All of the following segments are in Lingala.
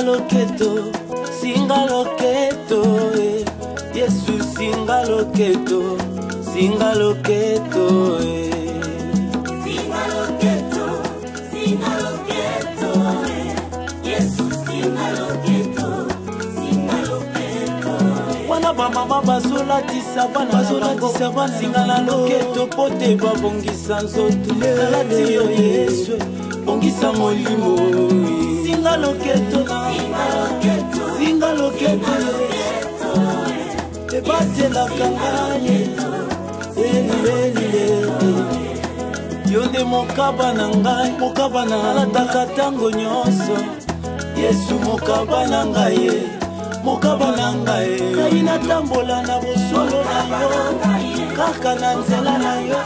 loketo, singa loketo, Yesu singa loketo, singa loketo, singa loketo, singa loketo, Yesu singa loketo, singa loketo. Wana mama bazola tisabana singa la loketo pote babongisa nzoto kalati yo Yesu bongisa molimo singa loketo singa loketo ebatela kangaye yo nde mokaba na ngai mokaba na alataka tango nyonso Yesu mokaba na ngai mokaba na ngai ngai natambola na bosolo na yo kaka na nzela na yo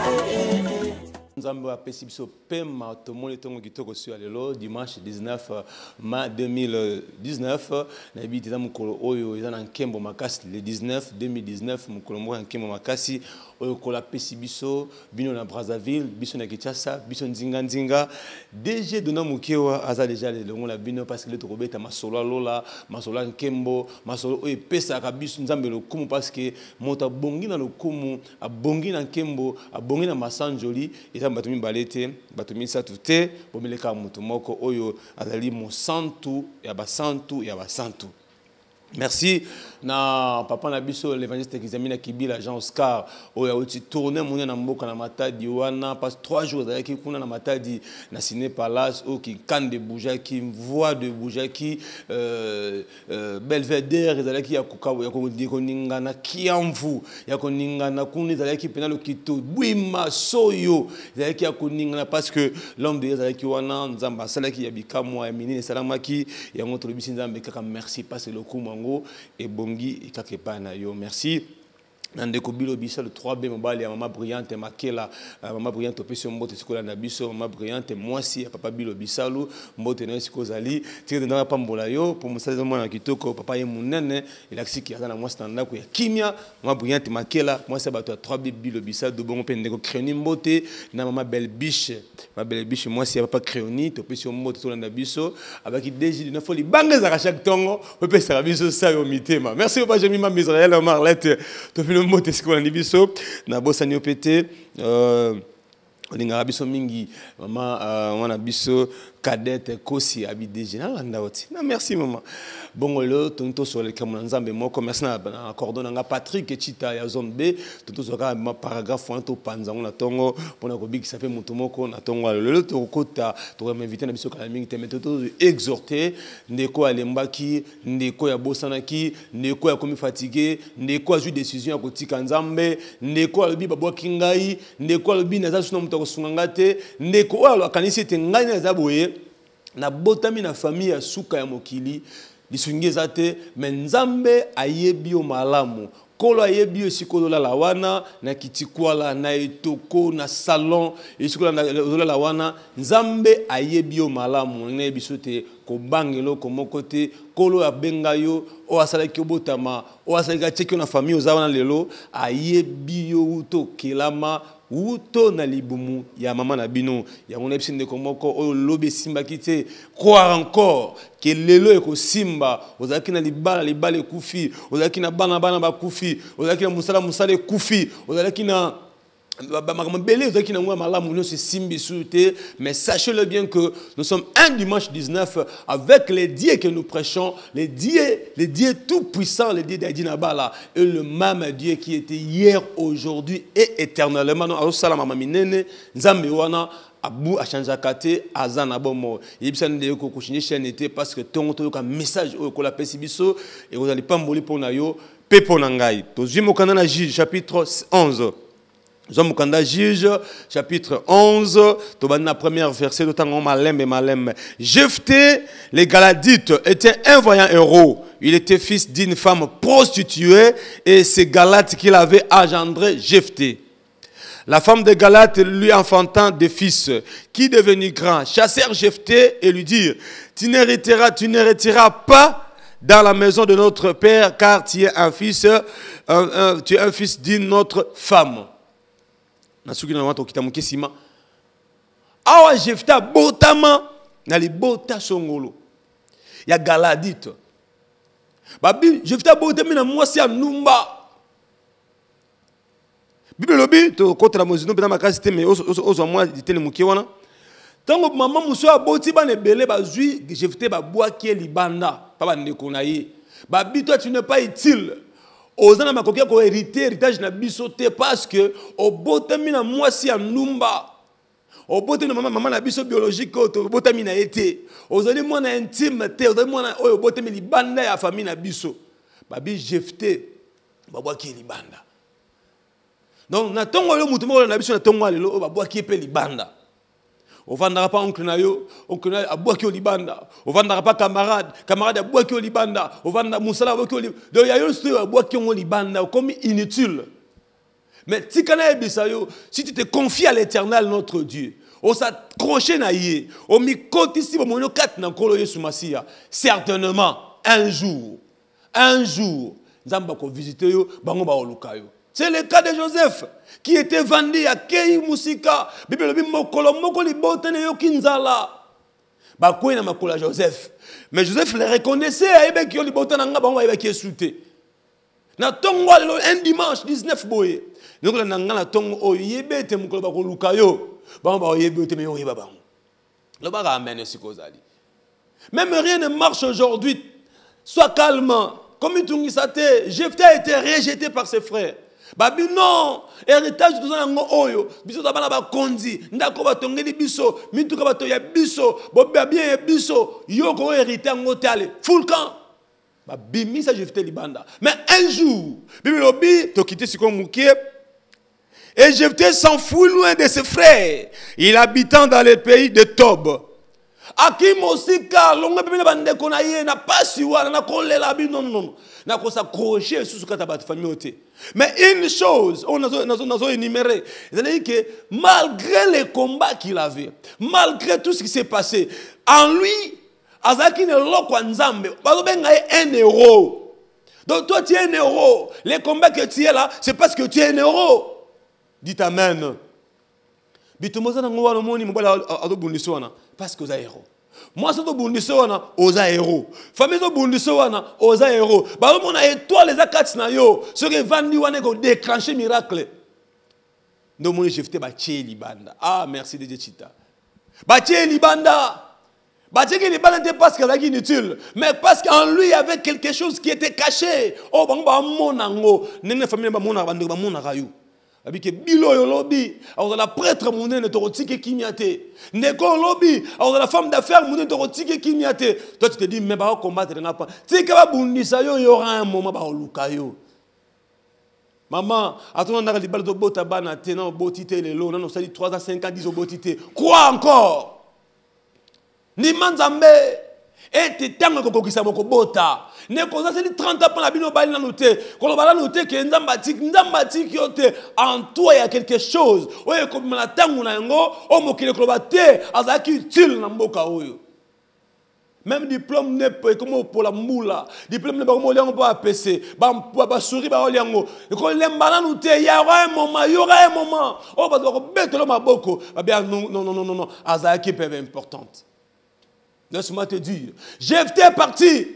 Nzambe apesi biso pema tomoni tongo kitoko sur lelo dimanche 19 mai 2019 na biti za mukolo oyo eza na nkembo makasi le 19 2019 mukolo moko nkembo makasi oyo kola pesi biso bino na Brazzaville biso na Kinshasa biso nzinga DG Dona Mukewa aza déjà le longo la bino parce que le tokobeta masolo lola masolo nkembo masolo oyo pesa ka biso Nzambe lokumu parce que mota bongi na lokumu abongi na nkembo abongi na masanjoli bato mibalete bato misatu te bomeleka mutu moko oyo azali mosantu ya basantu. Merci na papa na biso l'évangéliste Kizamina Kibila Jean Oscar oya oti tourner mona na mboka na Matadi wana passe 3 jours avec kuna na Matadi na Ciné Palace o ki kan de Boujaki voix de Boujaki Belvedere ezalaki ya kukawa ya koninga na kiamvu ya koninga na kuni ezalaki pena lo kito bwima soyo ezalaki ya koninga parce que l'homme de ezalaki wana nzamba salaki ya bikamwa ya minine salamaki ya ngoto lebisi nzambe kaka merci parce que le coup et bongi et kakepana yo merci. Nandeko bilo bisa le 3B mobile ya maman brillante makela maman brillante opesio mbote sikola na biso maman brillante mwasi ya papa bilo bisalu mbote na siko zali tire na pambola yo pour musaza mwana kitoko papa ye munene ilaksiki azana mwasi na ndako ya kimia maman brillante makela mwasi bato ya 3B bilo bisalu do bongo pe ndeko créoni mbote na maman belle biche mwasi ya papa créoni opesio mbote to na biso abaki DG na foli bangeza ka chaque tongo opesa biso sa yo mitema merci papa Jemima Israël Marlette to mote sikola ni biso na bosa ni opete olinga biso mingi mama wana biso cadette kosi abi DG na landa oti na merci maman bongo le tonto sur le kamuna nzambe moko merci na cordon nga Patrick Chita ya zone B tonto zoka ma paragraphe wana to panza na tongo pona ko biki ça fait mutu moko na tongo le to kota to m'inviter na biso kala mingi te meto exhorter ndeko alembaki ndeko ya bosanaki ndeko ya komi fatigué ndeko a ju décision ya kotika nzambe ndeko alobi babwaki ngai ndeko alobi naza suna mutu kosunga te ndeko alo akanisi te ngai na zaboye na botami na famille ya suka ya mokili lisungeza te menzambe ayebio malamu kolo ayebio sikolo la wana na kitikwala na etoko na salon esikola na la wana nzambe ayebio malamu na bisote ko bangelo ko mokote kolo ya bengayo o asalaki obotama o asalaki cheki na famille ozawana lelo ayebio uto kelama uto na libumu ya mama na bino ya ngona bisinde komoko o lobe simba kite croire encore que lelo eko simba ozaki na libala kufi ozaki na bana ba kufi ozaki na musala kufi ozaki na mais sachez-le bien que nous sommes un dimanche 19 avec les dieux que nous prêchons, les dieux tout puissants, les dieux d'Adina Bala et le même Dieu qui était hier, aujourd'hui et éternellement. Abu achanjakate azana bomo yebisana de ko kushini chaîne était parce que ton ka message ko la pesibiso et vous allez pas mboli pona yo pepo na ngai tozwi mokanda na Juge chapitre 11. Jean Mukanda Juge, chapitre 11, la première verset, Malem. Jephthé, les Galadites, était un vaillant héros. Il était fils d'une femme prostituée et c'est Galate qu'il avait engendré Jephthé. La femme de Galate lui enfantant des fils, qui devenus grands, chassèrent Jephthé et lui dirent, tu n'hériteras pas dans la maison de notre père, car tu es un fils d'une autre femme. Nasuki na watu kitamuke sima awa Jephthé botama na libota songolo ya galadite. Babi Jephté abotami na mwasi ya numba. Bible lobi to contre la mozino bena makasi te mais ozo moi ditene mukie wana. Tango maman muso aboti ba nebele ba zui Jephté ba boaki libanda pa ba ndeko na ye. Babi toi tu n'es pas utile. Ozana makoki ko hériter héritage na biso te parce que obotami na mwasi ya numba. Obotami na maman na biso biologique obotami na été. Ozali mwana intime te, ozali mwana oyo obotami libanda ya famille na biso. Babi Jephté ba boaki libanda. Donc, na tongo yo mutu moko na biso na tongo lelo o babwaki pe libanda. Ovandaka pa oncle na yo abwaki o libanda. Ovandaka pa camarade abwaki o libanda. Ovanda musala abwaki o libanda. Donc ya yo sto abwaki o libanda comme inutile. Mais tikana ebisa yo, si tu te confies à l'Éternel notre Dieu, on s'accroche na yé, on mi côté si bon mono kat na kolo Yesu Masia, certainement un jour, Nzamba ko visiter yo, bango ba oluka yo. C'est le cas de Joseph, qui était vendu à Kei Musika. Bible dit mokolo moko li botene yo kinzala. Ba ko na makola Joseph. Mais Joseph le reconnaissait ayebe ki yo li botana nga bango ayebe ki esuté. Na tongo un dimanche 19 boye. Donc na nga na tongo o yebe te mokolo ba ko luka yo. Bango ba yebe te me yo yeba bango. Le ba ramène sikozali. Même rien ne marche aujourd'hui. Sois calme. Comme il s'était, Jephté a été rejeté par ses frères. Babi non, héritage de ça oyo, biso tabana ba konzi, ndako ba tongeli biso, mituka ba to ya biso, bobe bien ya biso, yo ko hérité ngotale, full camp. Babi misa Jephté libanda. Mais un jour, Bible obi to quitter siko mukie et Jephté s'enfuit loin de ses frères, il habitant dans le pays de Tob. Aki mosika longa bibele bande kona ye na pasi wana na kolela bi non na ko s'accrocher sous kata ba famille oté. Mais une chose on a énuméré, c'est que malgré les combats qu'il avait, malgré tout ce qui s'est passé en lui, azaki ne lokwa nzambe bazo benga un héros. Donc toi tu es un héros, les combats que tu es là, c'est parce que tu es un héros. Dites amen. Bitumoza na ngwa no moni mbala adobundi wana parce que za héros. Moi ça dobundi wana oza héros. Famille dobundi wana oza héros. Ba mona étoile les akats na yo, ce que vandi wana ko déclencher miracle. Ndo moni Jephté ba tie libanda. Ah merci de Dieu chita. Ba tie libanda. Ba tie libanda parce que la inutile, mais parce qu'en lui il y avait quelque chose qui était caché. Oh ba mona ngo, nene famille ba mona bando ba mona rayu. Abike bilo yo lobby, alors la prêtre monnaie ne torotike kimiate. Neko lobby, alors la femme d'affaires monnaie torotike kimiate. Toi tu te dis mais ba combattre n'a pas. Tu sais que ba bundisa yo y aura un moment ba luka yo. Maman, attends on a libal do bota bana tena botité les lots, non ça dit 3 à 5 ans 10 botité. Quoi encore? Ni manzambe et te tango kokokisa moko bota. Ne koza c'est 30 ans pour la bino bali na noté. Ko bala noté que ndambatik yote en toi il y a quelque chose. Oye comme la tango na ngo o mokile ko bate azaki utile na mboka oyo. Même diplôme ne peut comme pour la moula. Diplôme ne pas comme liango pas PC. Ba souris ba liango. Ko lembana noté il y aura un moment. Oh ba do bete lo maboko. Ba bien non azaki peu importante. Laisse-moi te dire, Jephté est parti.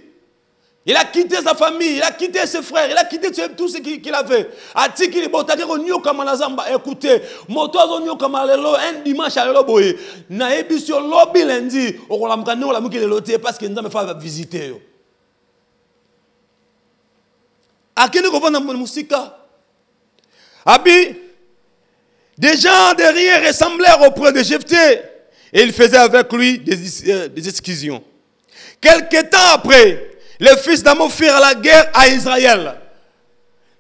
Il a quitté sa famille, il a quitté ses frères, il a quitté tout ce qu'il avait. Atiki botake ko nyoka manazamba. Écoutez, moto nyoka malelo un dimanche à lelo boye. Na ebisio lobby lundi, o ko lamka no la muki lelo te parce que nzambe fa visiter yo. Akene ko vana musika. Abi des gens derrière ressemblèrent auprès de Jephté. Et il faisait avec lui des exécutions. Quelque temps après, les fils d'Amon firent la guerre à Israël.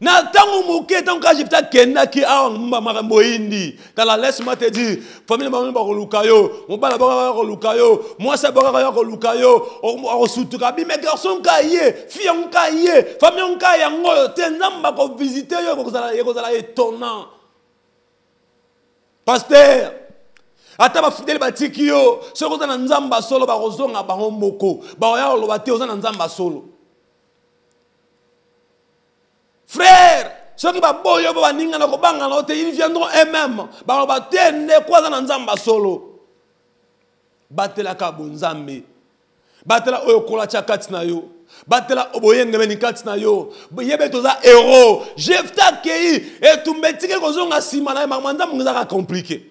Natango mouké tant que Jephté kenda ki a mama moindi. Kala laisse-moi te dire, famille mama ba lukayo, mon bala ba lukayo, moi ça ba lukayo, o sutuka bi mes garçons kaye, filles on kaye, famille on kaye ngo tenzamba ko visiter yo ko zala étonnant. Pasteur ata ba fidèle batiki yo soko za nzamba solo ba kozonga bango moko ba ya lo bate oza nzamba solo frère soki ba boyo ba ninga na ko banga na te ils viendront eux-mêmes ba lo bate ne kwa za nzamba solo batela ka bonzambe batela oyo kola cha kati na yo batela oboyenge meni kati na yo yebe toza héros Jephthé kei etumbetike kozonga sima na mamanda mungaka compliqué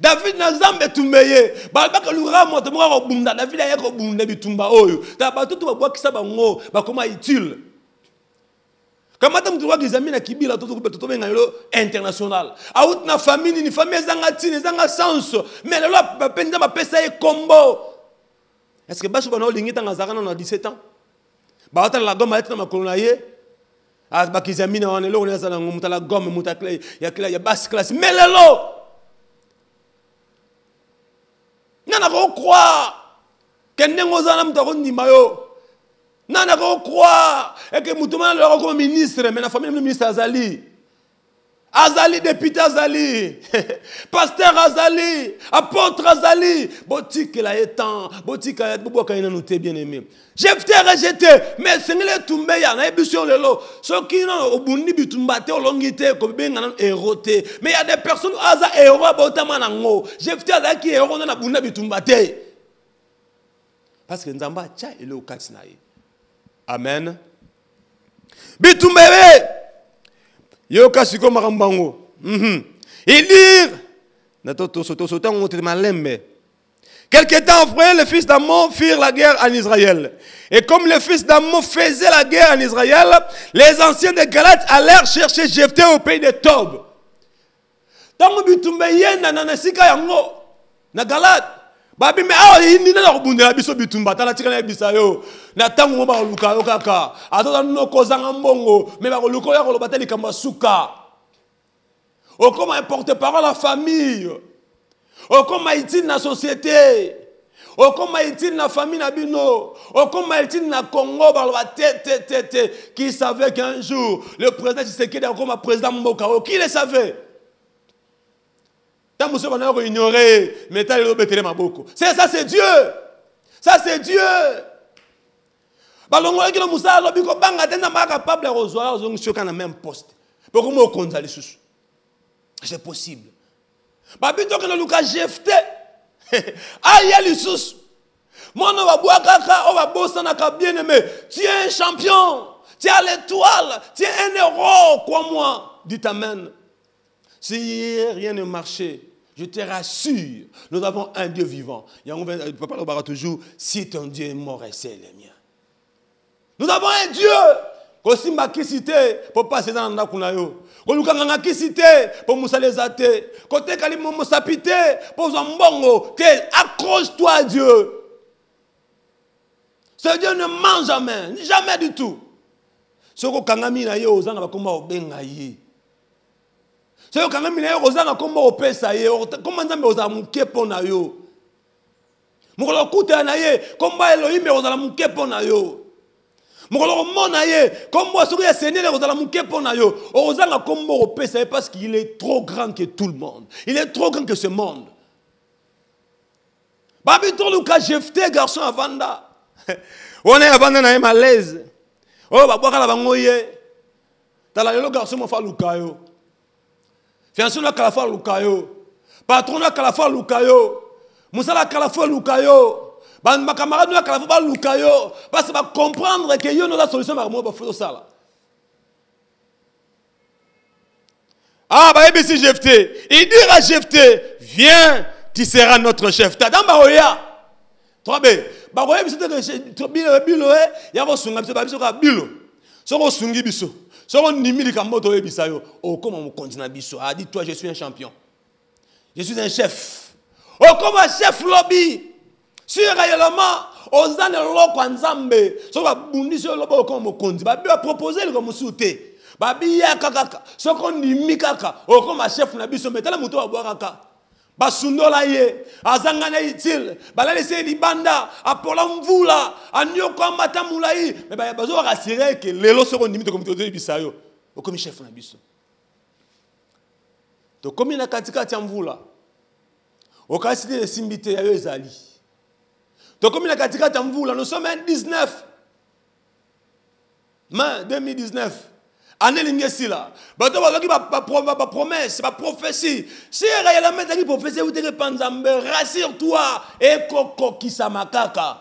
David na Zambe tumbeye balbaka lura moto moko bunda David ayeko bunda bitumba oyo ta batutu babwakisa bango bakoma utile kamata mtu wa gizamina kibila toto benga yo international out na famille ni famille zanga tine zanga senso mais lelo bapenza bapesa ye combo est-ce que baso bana olingita ngazakana na 17 ans baata la gomme ayeta makolo na ye bakizamina wana lelo oneza na ngumuta la gomme muta ya basse classe mais lelo nana ko croire que ndengo zana mtu akondima yo nana ko croire que mutu mana lelo comme ministre mais na famille ministre Azali député Azali pasteur Azali apôtre Azali boutique la étant boutique ya bobo kaina noté bien aimé Jephthé rejeté mais sengele tumbe ya na émission lelo soki na obundi bitumba te olongité ko benga na éroté mais il y a des personnes aza héros botama nango Jephthé aza ki héros na bunda bitumba te parce que nzamba cha ele okati na ye amen bitumba yoka siko makambango il dit quelque temps après les fils d'Ammon firent la guerre en Israël et comme les fils d'Ammon faisaient la guerre en Israël les anciens de Galaad allèrent chercher Jephthé au pays de Tob tango bitumba yenda na sika yango na Galaad babi me awa yindi na kubundela biso bitumba tala tika na bisa yo na tango ba luka yo kaka atota no kozanga mbongo me ba luka yo ko lobata likamba suka o comment porter parole à la famille o comment utile na société o comment utile na famille na bino o comment utile na Congo ba lobata qui savait qu'un jour le président Tshisekedi comme président Mboka qui le savait. C'est ça, c'est Dieu. Ça, c'est Dieu. C'est possible. Tu es un champion. Tu es l'étoile. Tu es un héros. Crois-moi. Dites amen. Si rien ne marchait, je te rassure, nous avons un Dieu vivant. Papa le toujours, si ton Dieu est mort, c'est le mien. Nous avons un Dieu. Aussi ma kisité pour passer dans la kunayo. Kolukanga kisité pour musalezate. Côté kalimo musapité pour zambongo. Accroche-toi à Dieu. Ce Dieu ne ment jamais, jamais du tout. Ce que kangami na yo ozanga bakoma obenga yi. C'est quand même il y a osana comme au pesa ye comment nzambe oza muke pona yo mukolo kuta na ye komba Elohim ozala muke pona yo mukolo mona ye kombo soki ya Seigneur ozala muke pona yo ozanga comme au pesa parce qu'il est trop grand que tout le monde il est trop grand que ce monde babi to luka Jephthé garçon avanda on est avanda na malaise oh babwaka la bango ye tala le garçon mo fa luka yo fiancé na kalafa lukayo patron na kalafa lukayo musala kalafa lukayo ma camarade na kalafa lukayo parce que va comprendre que yo no la solution ba mo ba faut ça. Ah bah ici Jephthé il dit à Jephthé viens tu seras notre chef ta dans baoya 3b baoya biso te bilo ya ko sunga biso ba biso ka bilo so ko sungi biso. Si on dit oh, comment on continue biso? Ah, dis-toi, je suis un champion. Je suis un chef. Oh, comme un chef lobby. Si réellement, on a le loko ensemble, si on a bundi sur le lobby, comme on continue, on va proposer comme souté. Babi ya kaka. Si on dit mikaka, oh, comme un chef na biso, mais t'as la moto à boire kaka. Basundola ye, azangana itil, balalese libanda, apola mvula, anyoko matamulai, mais ba bazo rassurer que lelo soko ndimi to komité bisayo, o komi chef na biso. To komi na katika tia mvula. O kasite de simbite ya yo ezali. To komi na katika tia mvula, nous sommes en 19. Mai 2019. Année l'ingesila. Bato bazaki ba promesse, ba prophétie. Si réellement t'as prophétie ou t'es panzambe, rassure-toi et koko kisamakaka.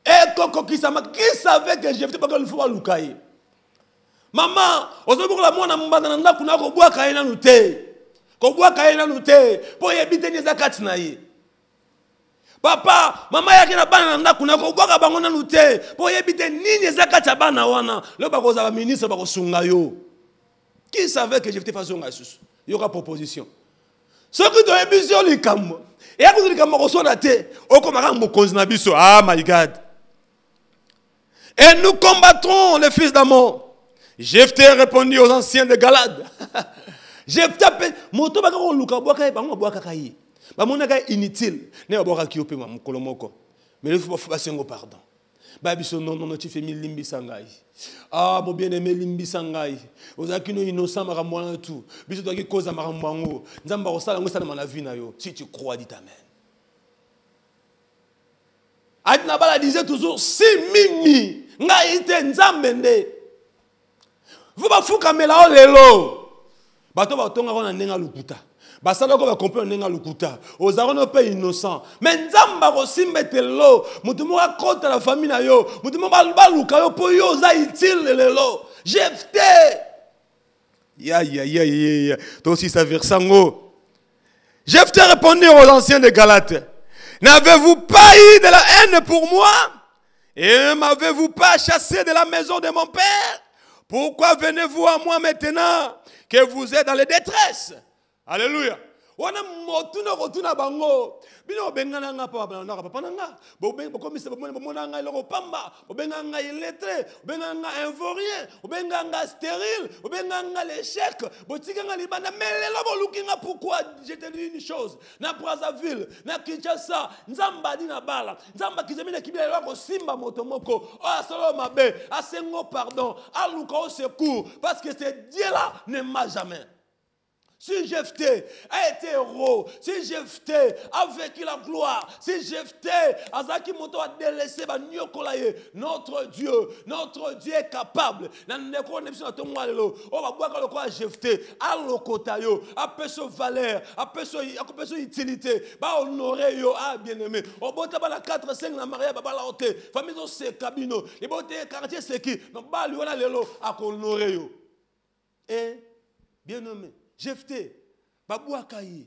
Et qui savait que Jephthé pas qu'il faut alukaye. Maman, aujourd'hui la mwana mbana na kuna ko bwa kaina nute. Ko bwa kaina nute. Po yebite ni zakati na ye. Papa, maman yake na bana na kuna ko bwa ka bango na nute. Po yebite nini zakati bana wana. Le ba ko za ministre ba ko sunga yo. Qui savait que Jephthé faisait un susu? Il y aura proposition. Ce qui doit être bien les cam. Et à cause de cam ko so na te, o ko maka mokonzi na biso. Ah my God. Et nous combattrons les fils d'Amon. Jephthé répondit aux anciens de Galade. Jephthé moto baka ko luka boka bango boka kai. Ba monaka inutile. Ne boka ki opema mukolo moko. Mais il faut pas sengo pardon. Ba biso non tu fais mi limbi sangai. Ah mon bien-aimé limbi sangai. Ozaki no innocent makamwana tout. Biso to ki cause makamwango. Nzamba ko sala ngosala na vie na yo. Si tu crois dis amen. Adina bala disait toujours si mimi ngai te nzambende. Vous ba fuka mela lelo. Bato ba tonga kona nenga lukuta. Basala ko ba comprendre nenga lukuta. Ozaro no pe innocent. Mais nzamba ko simbetelo. Mutu mo akota la famille na yo. Mutu mo ba luka yo po yo za utile lelo. Jephthé. Ya. Toi aussi ça versango. Jephthé répondit aux anciens de Galate. N'avez-vous pas eu de la haine pour moi? Et ne m'avez-vous pas chassé de la maison de mon père? Pourquoi venez-vous à moi maintenant que vous êtes dans les détresses? Alléluia. Wana motuna kotuna bango bino bengana nga papa na papa nga bo komisa bomona nga loko pamba obenga nga illettré obenga nga invorien obenga nga stérile obenga nga l'échec botika nga libanda melelo boluki nga. Pourquoi? Je te dis une chose, na Brazzaville na Kinshasa nzamba di na bala nzamba kizemina kibila loko simba moto moko o asolo mabe asengo pardon aluka au secours parce que ce Dieu là ne m'a jamais. Si Jephthé a été héros, si Jephthé a vécu la gloire, si Jephthé a délaissé notre Dieu est capable. Jephthé a lokotayo, a peso valeur, a peso utilité, ba honorer yo, ah bien aimé. Au bout de la 4-5 la maria baba la hote, famille se cabino, les botte quartier c'est qui, donc ba lui on a lelo à honorer yo. Et bien aimé. Jephthé, babou akaye,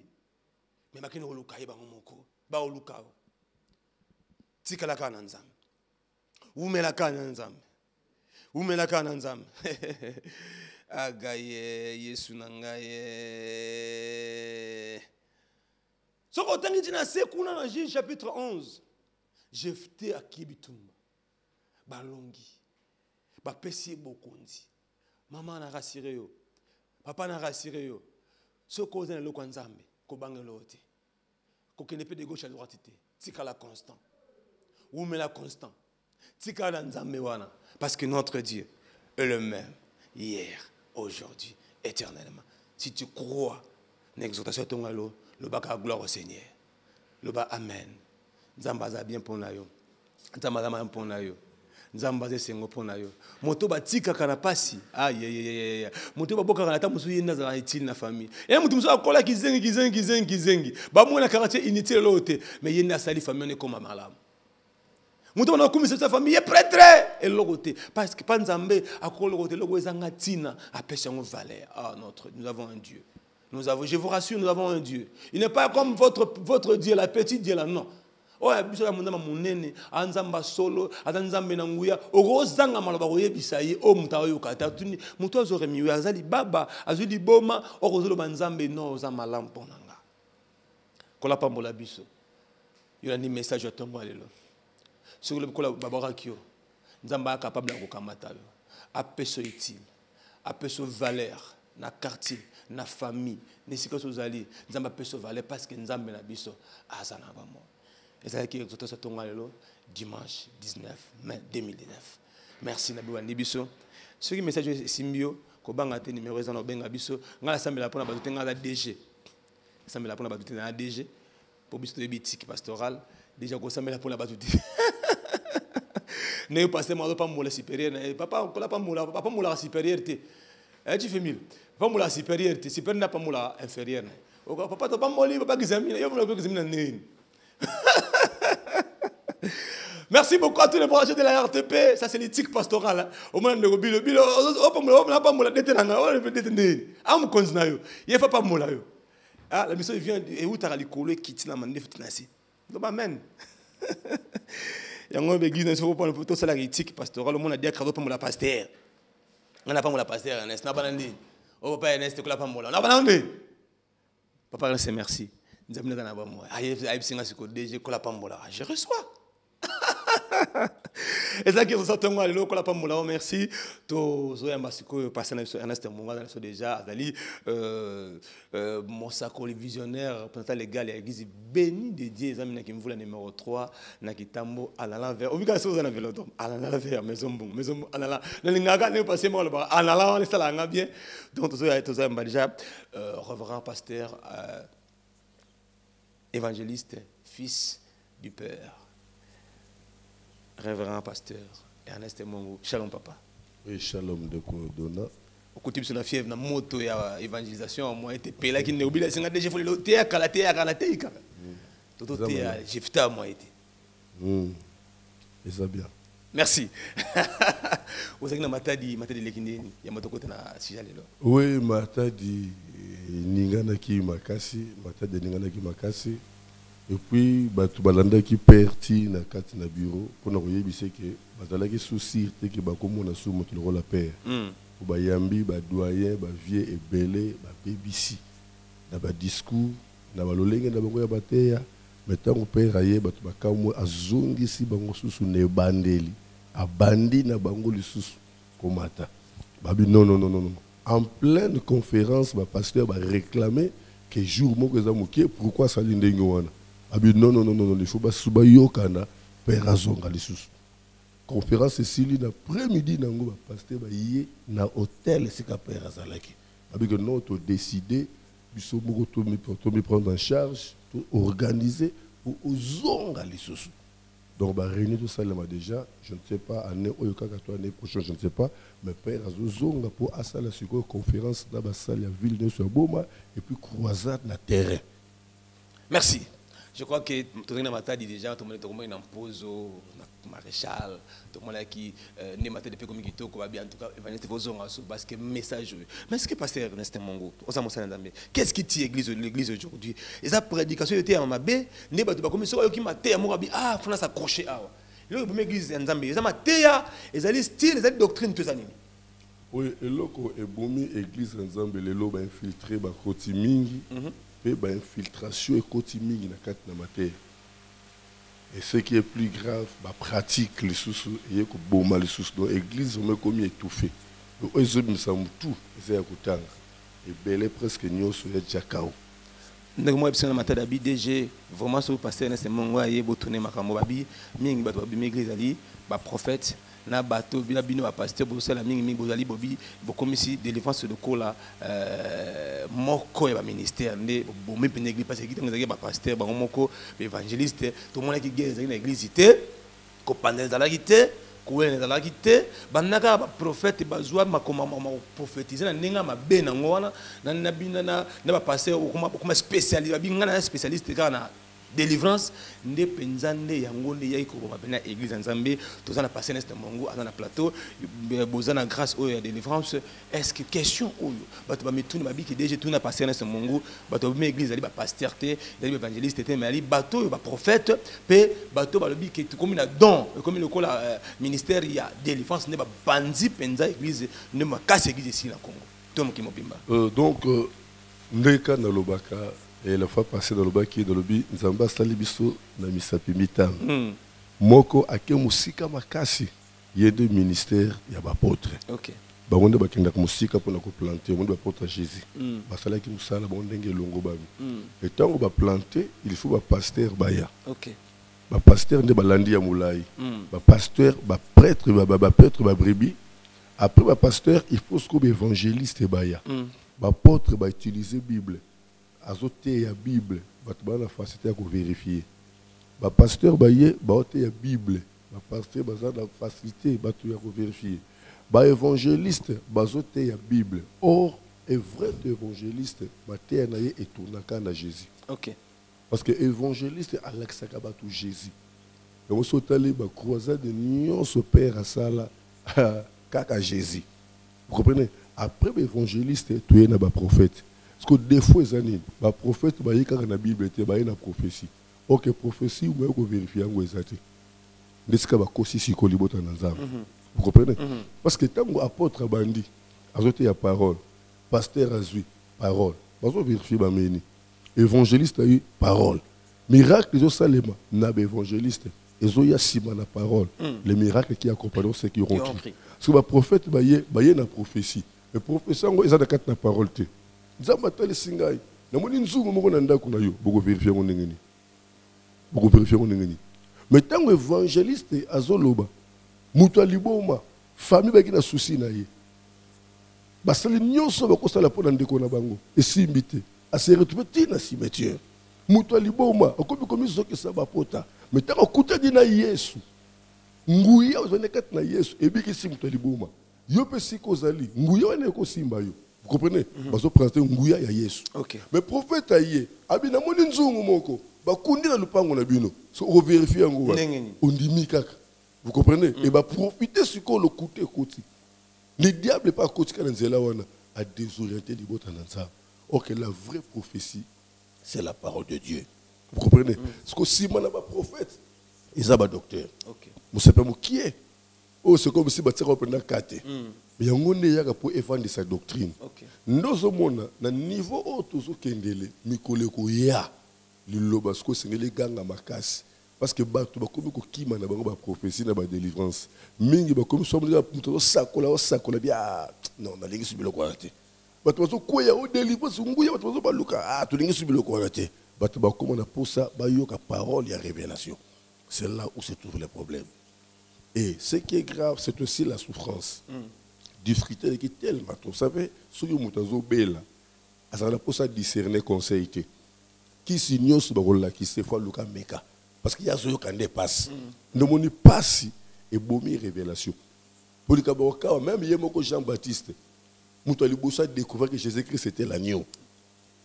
mais makine olukaye ba momoko, ba olukao. Tikala kana nzambe. Umela kana nzambe. Umela kana nzambe. Agaye Yesu nangaye. Soko tangi tina sekuna na Juge chapitre 11. Jephthé akibitumba. Balongi. Ba pesi bokondi. Maman na rassuré yo. Papa n'a rassuré yo. Ce cause est le kwanzambe, ko bangelo te. Ko kene pe de gauche à droite te. Tika la constant. Ou mais la constant. Tika la nzambe wana parce que notre Dieu est le même hier, aujourd'hui, éternellement. Si tu crois, n'exaltation ton alo, le baka gloire au Seigneur. Le ba amen. Nzamba za bien pour na yo. Nzamba za bien pour na yo. Nzamba ze sengo pona yo moto batika kana pasi ya moto baboka kana ta musu yenda za itili na famille et moto musu akola kizengi ba mona quartier inutile lote mais yenda sali famille ne comme malamu moto na komisa sa famille est prêtre et lokote parce que panzambe akola lokote loko ezanga tina apesha ngo valeur. Ah notre nous avons un Dieu, je vous rassure, nous avons un Dieu. Il n'est pas comme votre Dieu, la petite Dieu là, non. Oh, biso ya munama munene anzamba solo atanzambe na nguya ogozanga maloba koyebisa ye o muta oyo kata tuni muto azoremi azali baba azuli boma okozolo banzambe no za malampo nanga kola pambola biso yo ni message ya tongo lelo sur le kola babara kio nzamba capable de kokamata yo apeso utile apeso valeur na quartier na famille nesika sozali nzamba peso valeur parce que nzambe na biso azana bamo. Et c'est qui est dimanche 19 mai 2019. Merci Nabiwa Nibiso. Ce qui message Simbio, Kobanga te numéro 1 Benga Biso, ngala sambela pona batute ngala DG. Sambela pona batute na DG pour biso de bitique pastoral, déjà ko sambela pona batute. Ne passer moi pas moula supérieur, papa ko la pas moula supérieur te. Tu fais mille. Pas moula supérieur te, supérieur n'a pas moula inférieur. Papa to pas moli papa examine, yo moula examine nini. Merci beaucoup à tous les branchés de la RTP. Ça, c'est l'éthique pastorale. Au moins, le bilo. La mission vient et où tu as les collègues qui t'ont demandé de faire. Donc, amen. Il y a une église, il faut prendre plutôt ça l'éthique pastorale. Le monde a dit que pour la pasteur. On n'a pas la pasteur, n'est-ce pas? On va pas Ernest que la femme là. On n'a pas demandé. Papa, c'est merci. Nous avons dit que moi. Je reçois. Et ça qui est sorti moi le la pamola merci to zo yamba siko passer Ernest Monga dans déjà Azali mon sacre les visionnaires pendant les gars l'église béni de Dieu les amis qui me voulaient numéro 3 na kitambo à l'envers obligation dans velodrome à l'envers maison à la lingaga ne passer moi là à la on est là bien donc zo yamba déjà reverend pasteur évangéliste fils du Père. Révérend pasteur Ernest Mongo, shalom papa. Oui, shalom de Kodona. Au côté de la fièvre, na moto ya évangélisation, moi était pela qui ne oublie la singa déjà faut le théa kalaté à kalaté ka. Toto théa, j'ai fait moi été. Et ça bien. Merci. Vous avez na matadi lekindeni ya moto côté na sijale lo. Oui, matadi ningana ki makasi, matadi ningana ki makasi. Et puis, tu balanda qui perti na kati na bureau pour nous yebise que bazala ki souci te que ba komo na sou moto le la père. Ba yambi ba doyen ba vieux et belé ba BBC. Na ba discours na ba lolenge na bango ya bateya metan ko père aye ba tu ba kamwe azongi si bango susu ne bandeli abandi na bango lisusu komata. Ba bi non. En pleine conférence ba pasteur ba réclamer que jour moko za mokie pourquoi ça lindengo wana. Non, il faut pas suba yokana père azonga lisusu. Conférence Cécilie l'après-midi nango pasteur ba yé na hôtel c'est ka père azalaki. Avec non to décider biso moko to me prendre en charge, to organiser pour ozonga lisusu. Donc ba réunir tout ça là déjà, je ne sais pas année oyokaka to année prochaine je ne sais pas, mais père azonga pour asala siko conférence na ba salle ya ville de Boma et puis croisade na terrain. Merci. Je crois que tout le monde a dit déjà, tout le monde est en pause, maréchal, tout le monde qui n'est pas depuis comme Gito, en tout cas, parce que message. Mais est-ce que pasteur Ernest Mongo, qu'est-ce qui tient l'église aujourd'hui? Et sa prédication était en Mabé, n'est pas comme ça, qui m'a été à Morabi, ah, il faut s'accrocher. Là, l'église en Zambie, ils ont théa, ils ont style, ils ont doctrine, tout ça. Oui, et là, l'église en Zambie, les lots infiltrés, bah, côté mingi. Et infiltration et cotiming na kati na matière. Et ce qui est plus grave, bah pratique les sous et que boma les sous dans l'église on met comme étouffé. Donc ils ont mis ça tout, c'est à côté. Et belé presque nyo sur le jakao. Ndenge moi ebisana matada bi DG vraiment sur pasteur Ernest Mongo aye botourner makambo babi mingi bato babi église ali ba prophète na bato bina bino ba pasteur bosala mingi bozali bobi bokomisi délivrance de kola moko ya ministère ndé bomi pe église parce que kitanga ba pasteur ba moko évangéliste tout monde qui guerre na église té ko pandel za la kité ko ene za la kité banaka ba prophète bazwa makoma prophétiser na ninga mabe na ngona na bina na ba pasteur kuma spécialiste ba binga na spécialiste kana délivrance ndé penzande yango ndé yai ko ba bena église nzambe tozana passer Ernest Mongo azana plateau bozana grâce au délivrance est-ce que question oyo bato ba mituni ba biki déjà tuna passer Ernest Mongo bato ba église ali ba pasteur té ali évangéliste té mais ali bato ba prophète pe bato ba lobi ke comme na don comme le kola ministère ya délivrance ndé ba bandi penza église ne ma casse église ici na Congo tom ki mobimba donc ndeka na lobaka. Et la fois passée dans le bac qui est dans le bi, nous avons installé biso na misapi mitam. Moko ake musika makasi. Il y a deux ministères, il y a apôtre. OK. Ba wonde ba kinda musika pour na ko planter, wonde ba apôtre Jésus. Ba sala ki musala ba wonde ngelongo ba bi. Et tant ba planter, il faut ba pasteur baya. OK. Ba pasteur nde ba landi ya mulai. Ba pasteur, ba prêtre, ba prêtre ba brebis. Après ba pasteur, il faut ce qu'on évangéliste baya. Ba apôtre ba utiliser Bible. Azote ya Bible, batba na facilité à vérifier. Ba pasteur baye, ba ote ya Bible, ba pasteur baza na facilité batu ya vérifier. Ba évangéliste, bazote ya Bible. Or, est vrai évangéliste, maté na ye etournaka na Jésus. OK. Parce que évangéliste alexaka batu Jésus. yango so tali ba croisade nyonso père asala kaka Jésus. Vous comprenez? Après l'évangéliste tu es na ba prophète. Parce que des fois les années ba prophète ba yeka na Bible te ba na prophétie. OK, prophétie ou ko vérifier ngo ezati. Ndesika ba kosi sikoli bota na nzambe. Vous comprenez? Parce que tango apôtre bandi azote ya parole, pasteur azui parole. Bazo vérifier ba meni. Évangéliste a eu parole. Miracle ils ont salema na ba évangéliste. Ils ont ya sima na parole. Les miracles qui accompagnent ceux qui ont cru. Parce que le prophète ba yé na prophétie. Le prophétie ngo eza na kat na parole te. Nzamba tali singai. Na moni nzungu moko na ndako na yo, boko vérifier ngo ndengeni. Boko vérifier ngo ndengeni. Mais tant que évangéliste azoloba, mutu aliboma, famille ba ki na souci na ye. Basali nyonso ba ko sala pona ndeko na bango. Esimbi te. A se retrouver ti na cimetière. Mutu aliboma, akobi komi zoki sa ba pota. Mais tant que kuta dina Yesu. Nguya ozonekat na Yesu ebiki si mutu aliboma. Yo pe siko zali, nguya wana ko simba yo. Vous comprenez? Bazo présenter nguya ya Yesu. OK. Mais prophète aye, abi na moni nzungu moko, ba kundi na lupango na bino. So on vérifie ngo. On dimi kaka. Vous comprenez? Et ba profiter siko le côté côté. Le diable n'est pas côté kana nzela wana a désorienter libota na nzaba. OK, la vraie prophétie, c'est la parole de Dieu. Vous comprenez? Parce que si man a pas prophète, ils a pas docteur. OK. Vous savez pas qui est? Oh, c'est comme si batira pendant 4. Mais yango ne yaka pour éfendre sa doctrine. OK. Ndozo mona na niveau o tozo kendele mikoleko ya liloba sko sengeli ganga makasi parce que bato bakomi ko kima na bango ba prophétie na ba délivrance mingi bakomi somba muto sakola bia non na lingi subilo ko ate bato bazo koya o délivrance nguya bato bazo baluka to lingi subilo ko ate bato bakoma na posa bayoka parole ya révélation. C'est là où se trouve le problème. Et ce qui est grave, c'est aussi la souffrance. Difficulté qui est tellement, vous savez, ce que vous avez bela, ça n'a pas ça discerner conseil. Qui signore ce rôle-là, qui se fait le meka. Parce qu'il y a ce qui dépasse. Ne m'en pas si et bomi révélation. Pour le cas, même il y a Jean-Baptiste, Moutalibosa découvert que Jésus-Christ était l'agneau.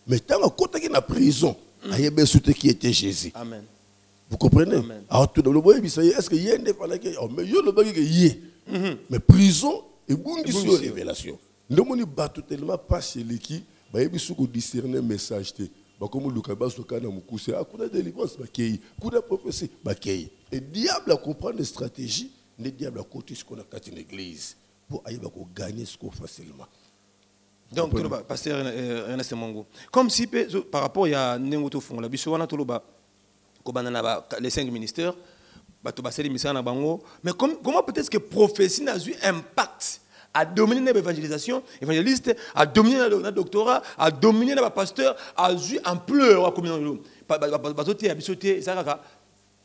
Mais tant que tu es en prison, il y a bien sûr qui était Jésus. Amen. Vous comprenez? Alors, tout le monde, est-ce qu'il y a un défaut? Mais il y a le bagage qui est. Mais prison, et bon, il y a une révélation. Nous avons battu tellement pas chez l'équipe, il y a un discerner un message. Comme le cabas, le cas de Moukousse, il y a une délivrance, il y a une prophétie. Et le diable a compris des stratégies, le diable a côté ce qu'on a fait une église pour gagner ce qu'on facilement. Donc, pasteur Ernest Mongo, comme si par rapport à Nengoto Fong, la Bissowana Toloba, les 5 ministères, mais comment peut-être que prophétie a eu impact à dominer l'évangélisation, évangéliste, à dominer le doctorat, à dominer le pasteur, à eu ampleur à communauté.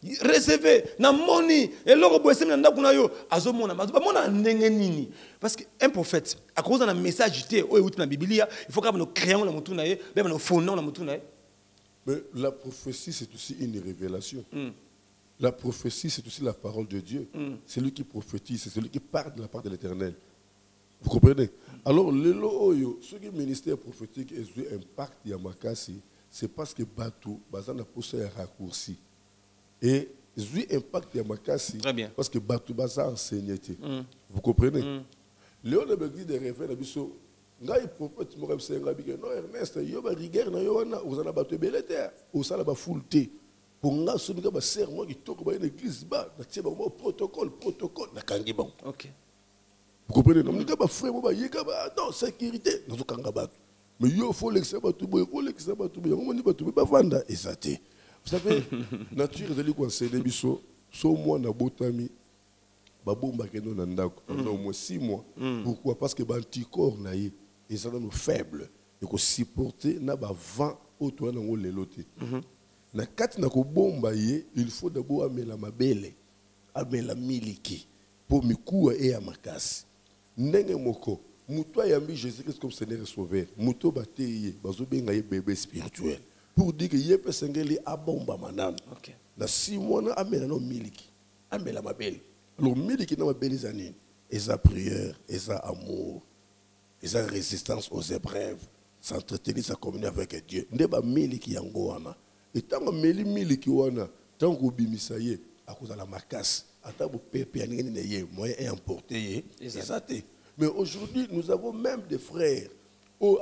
Recevez, na moni, et l'or boissem na kuna yo, azomona, mazomona ndengenini. Parce qu'un prophète, à cause d'un messageité, ou na Biblia, il faut que nous créons la moutouna, même nous fondons la moutouna. Mais la prophétie, c'est aussi une révélation. La prophétie, c'est aussi la parole de Dieu. C'est lui qui prophétise, c'est celui qui parle de la part de l'Éternel. Vous comprenez? Alors, ce qui est ministère prophétique et ce impact Yamakasi, c'est parce que Batou, Bazana poussé un raccourci. Et ce impact Yamakasi, parce que Batou Bazan enseigné. Vous comprenez? Léon a dit des référents, ngai prophète mo kabisa ngabi ke no Ernest yo ba rigueur na yo wana uzana bato belete usala ba full té pour nga sonika ba serment qui toko ba une église ba na tie ba protocole na kangi bon. OK. Vous comprenez? Non nika ba frère mo ba yeka ba non sécurité na kanga bato. Mais yo faut l'exemple bato boy faut l'exemple bato boy ngo ni bato ba vanda ezate. Vous savez nature ezali ko enseigner biso so moi na botami ba bomba ke no na ndako pendant au moins 6 mois. Pourquoi? Parce que ba anticorps na ye ils sont faibles et qu'on supporter na ba vent autour na ngole loté na kati na ko bomba ye il faut d'abord amela mabele amela miliki pour mikuwa e ya makasi ndenge moko muto ayambi Jésus-Christ comme Seigneur et Sauveur muto bateye bazo benga ye bébé spirituel pour dire que ye peut sengeli abomba manana. OK. Na 6 mois na amela no miliki amela mabele alors miliki na mabele zanini eza prière eza amour. Ils ont résistance aux épreuves, s'entretenir, sa communion avec Dieu. Ndeba mili ki yango wana. Et tant que mili ki wana, tant que bimisaye, à cause de la macasse. À table pépé, moyen est importé. Mais aujourd'hui, nous avons même des frères.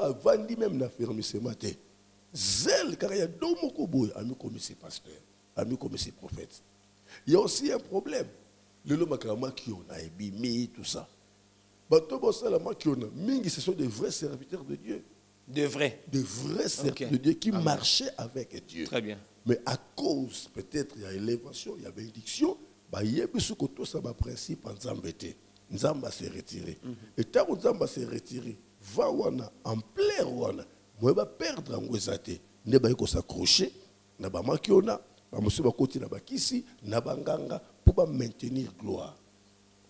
Avant même la ferme ce matin. Zèle, car il y a deux mots amis comme ces pasteurs, amis comme ces prophètes. Il y a aussi un problème. Le lomakarama qui on a ébimé, tout ça. Ce sont des vrais serviteurs de Dieu. De vrais. De vrais serviteurs de Dieu qui marchaient avec Dieu. Très bien. Mais à cause, peut-être, il y a élévation, il y a bénédiction, il y a un principe en Zambété. Nzamba s'est retiré. Et tant que Nzamba s'est retiré, va en plein wana, moi va perdre en Wezate. Ne va pas s'accrocher, na ba makiona, ba musiba koti na ba kisi, na banganga pour maintenir gloire.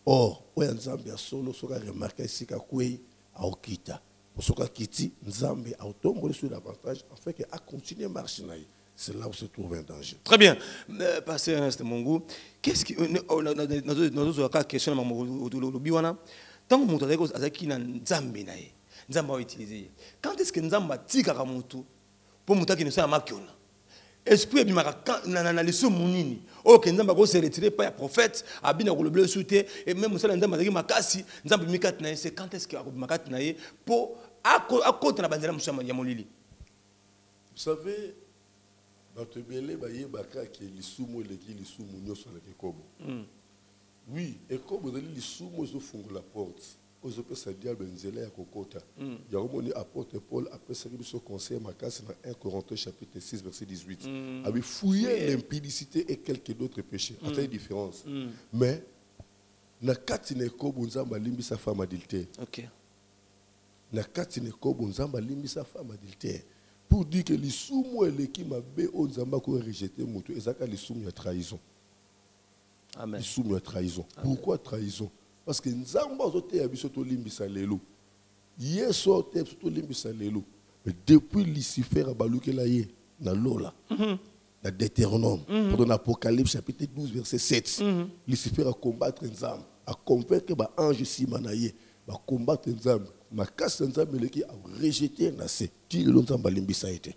Or, oya Nzambe a solo soka remarqué ici ka kwei a okita. Pour soka kiti, Nzambe a tombé sur l'avantage afin que a continuer à marcher. C'est là où se trouve un danger. Très bien. Pasteur Ernest Mongo, qu'est-ce qui nous a question le biwana tant que nous azaki na Nzambe nae. Nzambe va utiliser. Quand est-ce que Nzambe tika kamutu pour mutaki ne soit makiona? Esprit bimaka na leso munini. O que Nzambe go se retirer pas ya prophète, abina ko le bleu souté et même ça Nzambe azaki makasi, Nzambe mikat na c'est quand est-ce que makat na pour à côté na banzela musama ya molili. Vous savez, oui, et comme vous avez les sous, ils font la porte. Vous avez ça diable nzela ya kokota. Il y a un apôtre Paul après ça qui se conseille ma casse dans 1 Corinthiens chapitre 6 verset 18. Avec fouiller l'impudicité et quelques d'autres péchés. Il y a une différence. Mais na katine ko bunzamba limbi sa femme adultère. OK. Na katine ko bunzamba limbi sa femme adultère. Pour dire que les sous-mots et les qui m'a bé on zamba ko rejeter moto et ça les sous-mots à trahison. Amen. Les sous-mots à trahison. Pourquoi trahison? Parce que nzamba ozote abiso to limbisa lelo. Yeso te to limbisa lelo. Mais depuis Lucifer a baluke la ye na lola. La Deutéronome pour l'Apocalypse chapitre 12 verset 7. Lucifer a combattre nzamba, a convaincre ba ange simanaye, ba combattre nzamba. Ma casse nzamba leki a rejeté na se. Ti le nzamba limbisa été.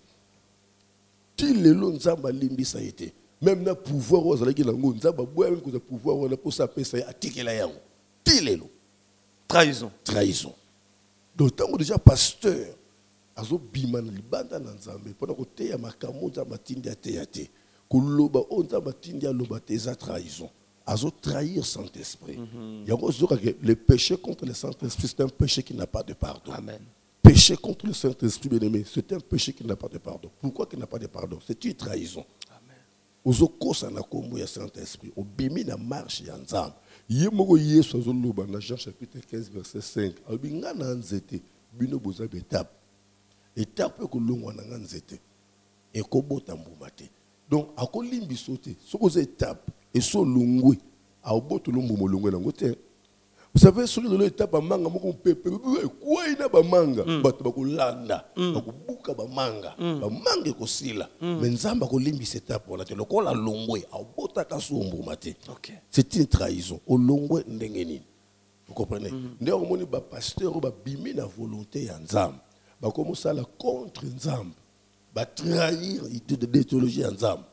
Ti le nzamba limbisa été. Même na pouvoir aux alaki na ngo nzamba boya ko pouvoir wala pour sa pesa ya tikela yango. Tilelo. Trahison. Trahison. Donc, tant que déjà pasteur, azo biman libanda na nzambe, pendant que te ya makamo nzamba tindi ya te ya te, koloba o nzamba tindi ya loba te za trahison. Azo trahir Saint-Esprit. Le péché contre le Saint-Esprit, c'est un péché qui n'a pas de pardon. Amen. Péché contre le Saint-Esprit, bien aimé, c'est un péché qui n'a pas de pardon. Pourquoi qu'il n'a pas de pardon? C'est une trahison. Ozo kosa na kombo ya Saint-Esprit, obimi na marche ya nzambe. Yemoko Yesu azoloba na Jean chapitre 15 verset 5. Albinga na nzete bino boza étape. Étape ko longwa na nzete. Et ko bota mbuma te. Donc akolimbi sauter. Soko za étape et so longwe a boto lombo longwe na ngote. Vous savez sur l'étape manga moko pepe quoi ina ba manga bato bakolanda bakobuka ba manga ba manga ko sila mais nzamba ko limbi cette étape on a te lokola longwe a bota ka sombo mate. C'est une trahison au longwe ndenge nini. Vous comprenez? Ndé o moni ba pasteur ba bimi na volonté ya nzamba ba komo sala contre nzamba ba trahir idée de théologie ya nzamba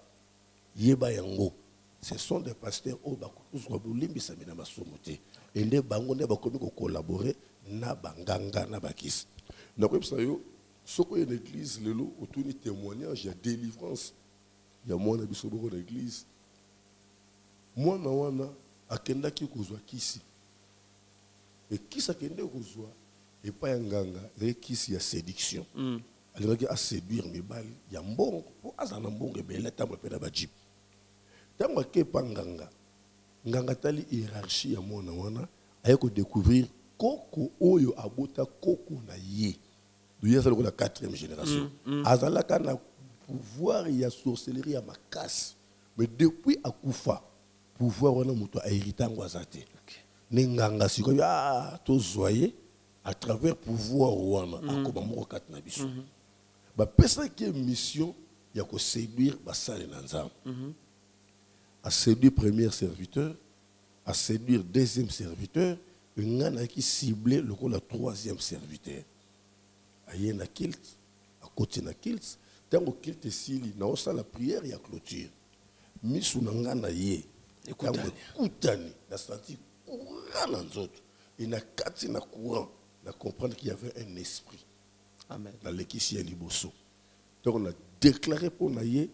yeba yango. Ce sont des pasteurs au bakouzwa bulimbi samina masomote. Et les bango ne bakomi ko collaborer na banganga na bakis. Na ko psayo soko une église lelo autour témoignage il y a délivrance. Il y a mwana biso boko na église. Mwana wana akenda ki kozwa kisi. Et kisa kende kozwa et pas nganga, le kisi ya séduction. Alors a séduire mibali ya mbongo po azana mbongo bela tambo pe na ba jeep. Tango ke panganga nganga tali hiérarchie ya mona wana ayeko découvrir koko oyo abota koko na ye. Doya ça la 4e génération. Azalaka na pouvoir ya sorcellerie ya makasi. Mais depuis akufa pouvoir wana muto a héritango azate. Nenganga siko to zoyer à travers pouvoir wana akoba moko kat na biso. Ba pesa ki mission ya ko séduire ba sale na nzambe. À séduire premier serviteur, à séduire deuxième serviteur, un an qui ciblé le 3e serviteur. Aïe na kilt, à côté na kilt, tant que kilt est sili, na osa la prière et la clôture. Misu na ngana ye, Écoutani, na senti courant dans autres. Et na kati na courant, na comprendre qu'il y avait un esprit. Amen. Dans l'équipe ya liboso. Donc on a déclaré pour naïe,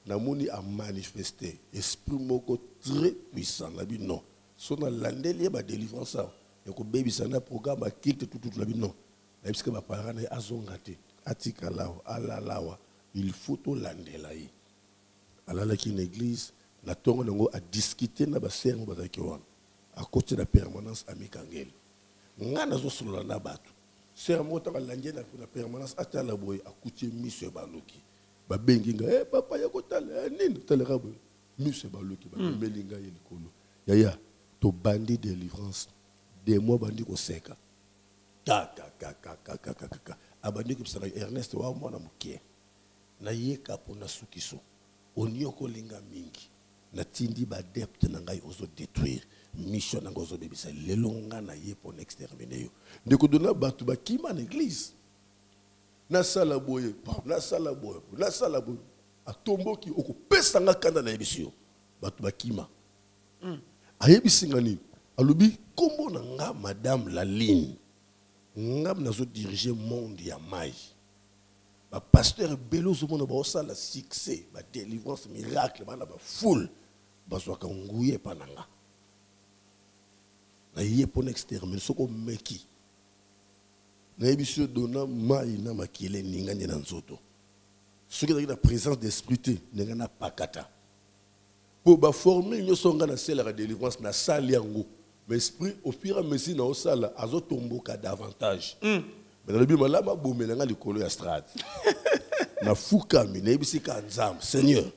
na moni a manifesté esprit moko très puissant. La bi non. So na landeli ba délivrance ça. Et ko baby ça na programme ba quitte tout la bi non. La bi que ba parents na azongate. Atika lawa, ala lawa. Il faut to landela yi. Ala la ki une église, na tongo nango a discuter na ba sœur ba za ki wana. À côté de la permanence à Mikangel. Ngana zo solo na batu. Sœur mota ka landie na permanence ata la boy a couté monsieur Baloki. Ba benginga eh papa ya kotala nini talera boy. Monsieur Baloki ba melinga ye likolo. Yaya to bandi délivrance. Des mois bandi ko seka. Ka. Abandi ko sala Ernest wa mwana mukie. Na yeka pona sukiso. Onioko linga mingi. Na tindi ba depte na ngai ozo détruire. Mission na ngozo bebisa lelonga na ye pour exterminer yo ndeko dona batu ba kima na église na sala boye atomboki okopesa nga kanda na yebisio batu ba kima ayebisinga ni alubi kombo na nga madame Laline ngam nazo diriger monde ya mai ba pasteur belozo mona ba osala succès ba délivrance miracle bana ba foule bazwaka nguye pananga na yé pour exterminer ce qu'on meki na yebisio dona mai na makile ninga na nzoto ce qui est la présence d'esprit ninga na pakata pour ba former une songa na sela la délivrance na sali yango mais esprit au fur et à mesure na osala azotomboka davantage mais na lebi malama bomela nga likolo ya strade na fukami na yebisika nzam Seigneur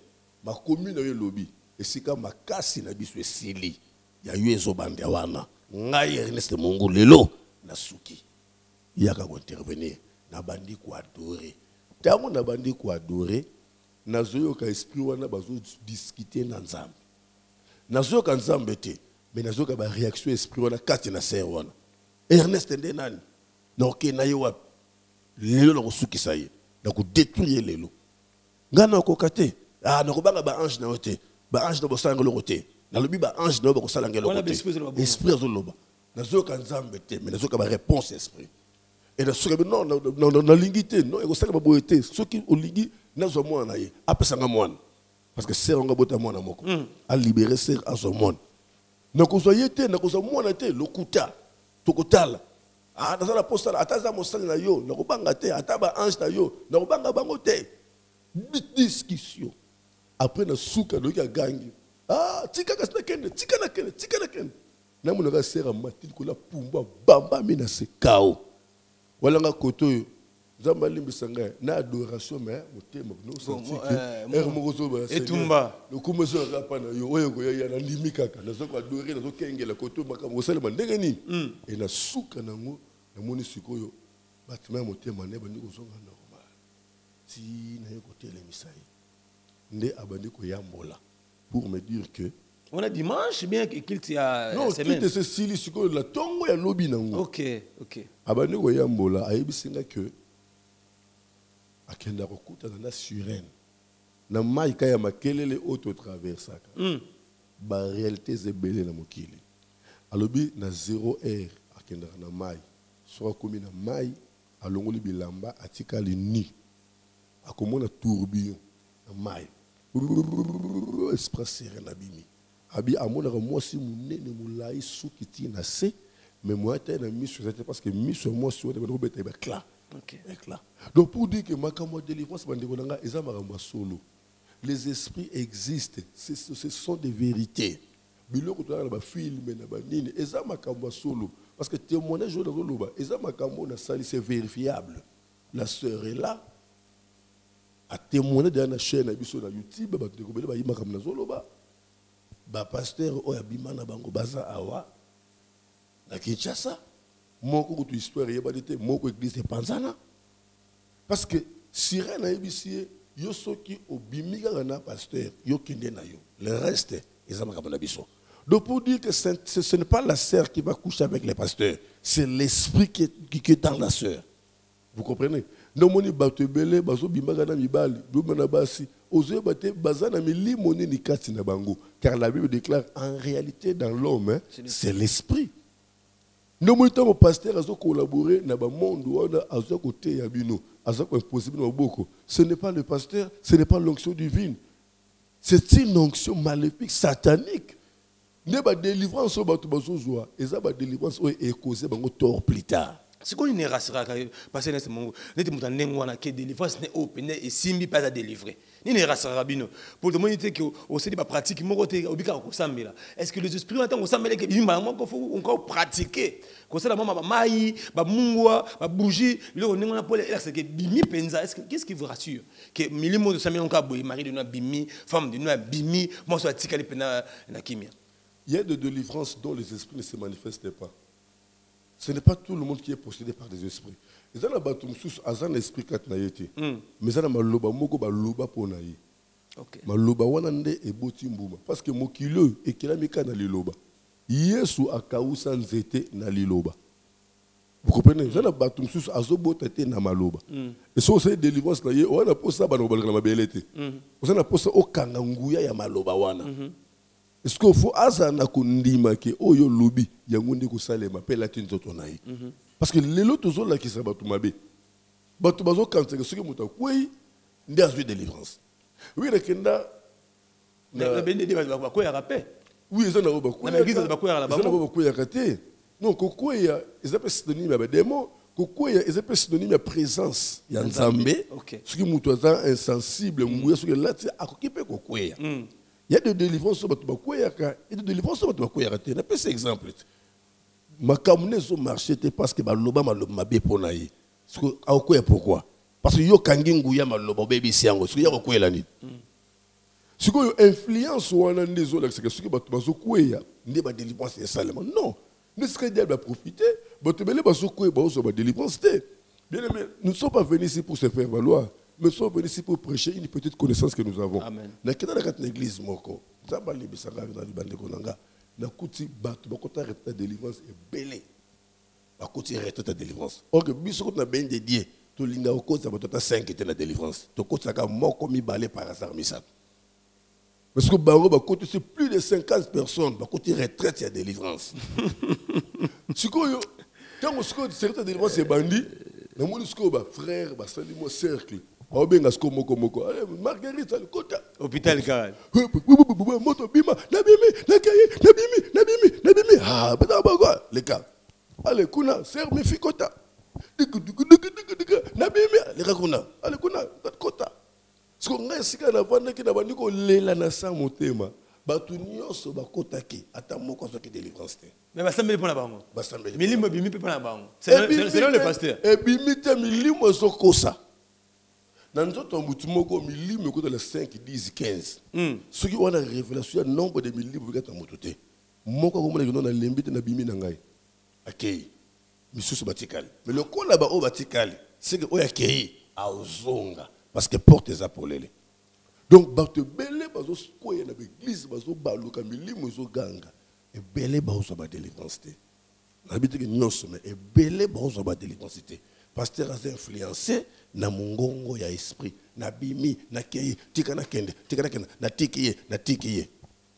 ma commune yo lobi esika makasi na biso esili ya yezo bande wana ngai Ernest Mungu lelo na suki yaka ko intervenir na bandi ko adorer tango na bandi ko adorer na zoyo ka esprit wana bazo discuter na nzambe na zoyo ka nzambe te mais na zoyo ka ba réaction esprit wana kati na ser wana Ernest nde nani na oke na yo lelo na ko suki saye na ko détruire lelo ngana ko kate na ko banga ba ange na ote ba ange na bosanga lo kote na lobi ba ange na ba ko sala ngelo kote esprit azoloba na zoka nzambe te mais na zoka ba réponse esprit et na soka non na lingité non e ko sala ba boyete soki olingi na zo mwana ye apesa nga mwana parce que ser nga bota mwana moko a libérer ser azo mwana na ko soyete na ko zo mwana te lokuta tokotala na sala postala ataza mosala na yo na ko banga te ataba ange na yo na ko banga bango te discussion après na suka do ya gangi tika na kende na muna ka sera matil ko la pumba bamba mina se kao wala nga koto zamba limbisanga na adoration mais motema no sentike mokozo ba etumba le kumezo ka pana yo oyo ko ya na limikaka na zoko adorer na zokengela koto makambo sala mandenge ni et na suka nango na moni sikoyo batima motema ne bandi ko zonga normal ti na yo kote le misai nde abandi ko yambola pour me dire que on a dimanche bien qu'il y a non semaine non tout ce style sikoyo la tongo ya lobi nango OK abandi ko yambola ayebisinga que akenda kokuta na sirène na maika ya makelele auto traversaka ba réalité zebele na mokili alobi na 0 heure akenda na mai so komi na mai alongoli bilamba atikali ni akomona tourbillon na mai esprit serein abimi abi amona ko mwasi munene mulai sukiti na se mais moi t'es na miso c'était parce que miso moi sur de ko beta éclat éclat donc pour dire que makambo délivrance bandeko nanga eza makambo solo les esprits existent ce sont des vérités biloko to na ba film na ba nini eza makambo solo parce que témoignage na zoloba eza makambo na sali c'est vérifiable la sœur est là a témoigner dans la chaîne biso na YouTube ba de ko bele ba yima kam na zoloba ba pasteur oya bimana bango baza awa na Kinshasa moko ko histoire yeba dete moko église panzana parce que sirène na yebisi yo soki obimika na pasteur yo kende na yo le reste ezama kam na biso donc pour dire que ce n'est pas la sœur qui va coucher avec les pasteurs c'est l'esprit qui est dans la sœur vous comprenez non moni bato ebele bazo bimaka na mibali do mana basi ozoye bate bazana milimo ni kati na bango, car la Bible déclare en réalité dans l'homme, hein, c'est l'esprit. Nous mon pasteur a collaboré dans le monde où on a côté yabino, a impossible beaucoup. Ce n'est pas le pasteur, ce n'est pas l'onction divine. C'est une onction maléfique, satanique. Ne ba délivrance au bateau bazozoa, et ça ba délivrance est causé bango tort plus tard. C'est quoi une rasura parce que c'est mon n'était mon n'engwana que délivrance n'est open et simbi pas à délivrer. Ni ne rasura bino. Pour le monde que au c'est des pratiques mon côté obika ko sambela. Est-ce que les esprits attendent au sambela que bimba moi faut encore pratiquer. Comme ça la maman mai ba mungwa ba bougie le n'engwana pour c'est que bimi penza. Est-ce que qu'est-ce qui vous rassure que milimo de sambela encore boy mari de no bimi femme de no bimi moi soit tikali pena na kimia. Il y a des délivrances dont les esprits ne se manifestent pas. Ce n'est pas tout le monde qui est possédé par des esprits. Ils ont un esprit qui est mais ils ont un pour naï. Maloba wanande e botimbuma parce que mokilo et kelamika na liloba. Yesu akausa nzete na liloba. Vous comprenez? Ils ont un azobotete na maloba. Et so c'est délivrance na ye, on a posé ça dans la mabelete. On a posé au kanganguya ya maloba wana. Est-ce qu'il faut azana kundima ke oyo lobi yangonde ko salema pela tinzoto nayi parce que les autres zo la ki sa batu mabe batu bazo kantseka soki muta kwei ndi azwi délivrance oui le kenda na bende de ba ko ya rapé oui ils ont ba ko na église ba ko ya la ba ko ya kate non ko ko ya ils appellent synonyme ba démon ko ko ya ils appellent synonyme ya présence ya nzambe soki muta za insensible nguya soki lati akokipe ko ko ya. Il y a des délivrances sur Batubakoyaka et des délivrances sur Batubakoyaka. Je peux ces exemples. Ma camionne sur marché parce que Baloba m'a bé pour naï. Pourquoi? Parce que yo kangingouya maloba baby siango. Ce qu'il y a au quoi la nuit. Ce que influence ou un des autres, c'est que ce que Batubakoya n'est pas délivrance seulement. Non. Ne serait diable à profiter. Batubakoya va délivrance. Bien aimé, nous ne sommes pas venus ici pour se faire valoir. Mais nous sommes venus ici pour prêcher une petite connaissance que nous avons. Amen. Dans l'église, la délivrance est belle. La délivrance. Or, que bisou na bien dédié, tout l'inga au cause de 5 était la délivrance. Tu côté ça mort comme il balait par hasard misat. Parce que Bango va côté c'est plus de 50 personnes, va côté retraite la délivrance. Si quand on se côté certaines délivrance c'est bandit, na mon frère, ba sali mo cercle. Obenga sko moko Marguerite le kota hôpital Karal moto bima nabimi ah bata bagwa le cas allez kuna ser me fikota nabimi le kakuna allez kuna kota sko ngai sika na vanda ki na bandiko lela na sa motema batu nyonso bakotaki ata moko soki délivrance te mais basambeli pona bango basambeli milimo bimi pe pona bango c'est le pasteur et bimi te milimo sokosa. Dans notre moutumoko, millimètres côté les 5, 10, 15. Ceux qui ont la révélation, le nombre de millimètres vous êtes en moutoté. Moi, quand vous avez l'embité na bimi nangai, akei, monsieur Batikal. Mais le coup là-bas au Batikal, c'est que au akei, à ozonga, parce que porte les apolés. Donc, bateau belé bazo skoye na l'église bazo baluka millimètres ganga, et belé bazo ba délivrance. N'habite que nyonso mais et belé bazo ba délivrance. Pasteur a influencé na mungongo ya esprit na bimi na kei tika na kende na tikiye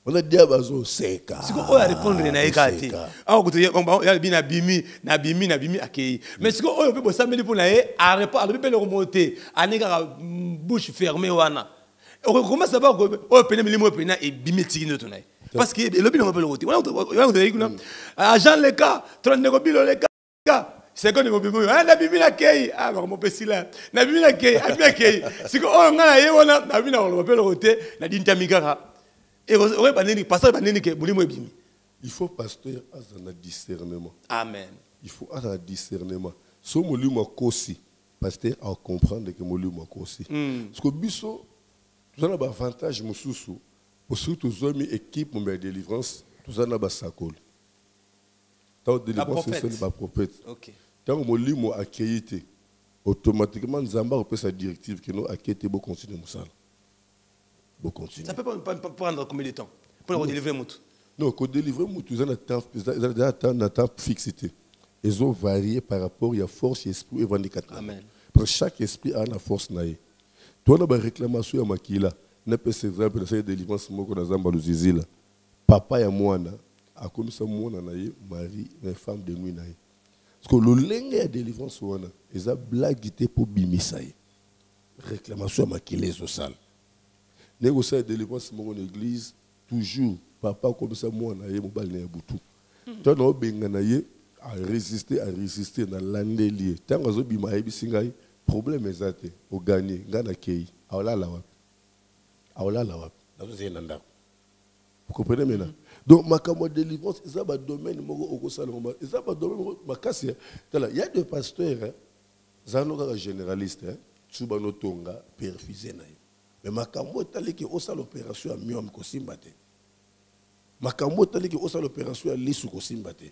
on a dit bazo seka siko oya répondre na ekati a ko to ya bimi na bimi akei mais siko oyo pe bosameli pona e a répondre pe le remonter aneka bouche fermée wana on commence à voir oyo pena milimo pena e bimi tiki no tonai parce que le bino pe le roté on a Jean le cas 39 ko bilo le cas. C'est quand on dit na bimi na kei ah ba mo pesila na bimi na kei abia kei siko o ngana ye wona na bimi na lo pe le roté na dinta migara et on ba nini pasteur ba nini ke bulimo bimi il faut pasteur azana discernement. Amen. Il faut azana discernement so molimo kosi pasteur à comprendre que molimo kosi parce que biso tout ça na avantage mususu pour surtout zomi équipe mon délivrance tout ça na ba sakol tant délivrance c'est le prophète. OK. Quand molimo accueilli automatiquement Nzamba repère sa directive que nous accueillir beau continuer musala. Beau continuer. Ça peut pas prendre combien de temps pour délivrer mutu? Non, pour délivrer mutu ils ont un temps fixité. Ils ont varié par rapport à force esprit et vindicateur. Amen. Pour chaque esprit a une force naïe. toi na ba réclamation ya makila na pese exemple na délivrance moko na zamba luzizila papa ya mwana akomisa mwana na ye mari na femme de nuit na ye parce que le lenge ya délivrance wana eza blague te pour bimisa ye réclamation ya makila ezo sala nego sa délivrance moko na église toujours papa akomisa mwana na ye mobali na ya butu toi na obenga na ye à résister na landeli tango zo bima yebisi ngai problème ezate o gagner ngana kei awala wapi nazo zena ndako vous comprenez maintenant donc makambo délivrance ça ba domaine moko okosala ngoma ça ba domaine makasi tala il y a des pasteurs zano ka généraliste tsuba no tonga perfuser na yo mais makambo tali ki osala opération ya miom ko simba te makambo tali ki osala opération ya lisu ko simba te.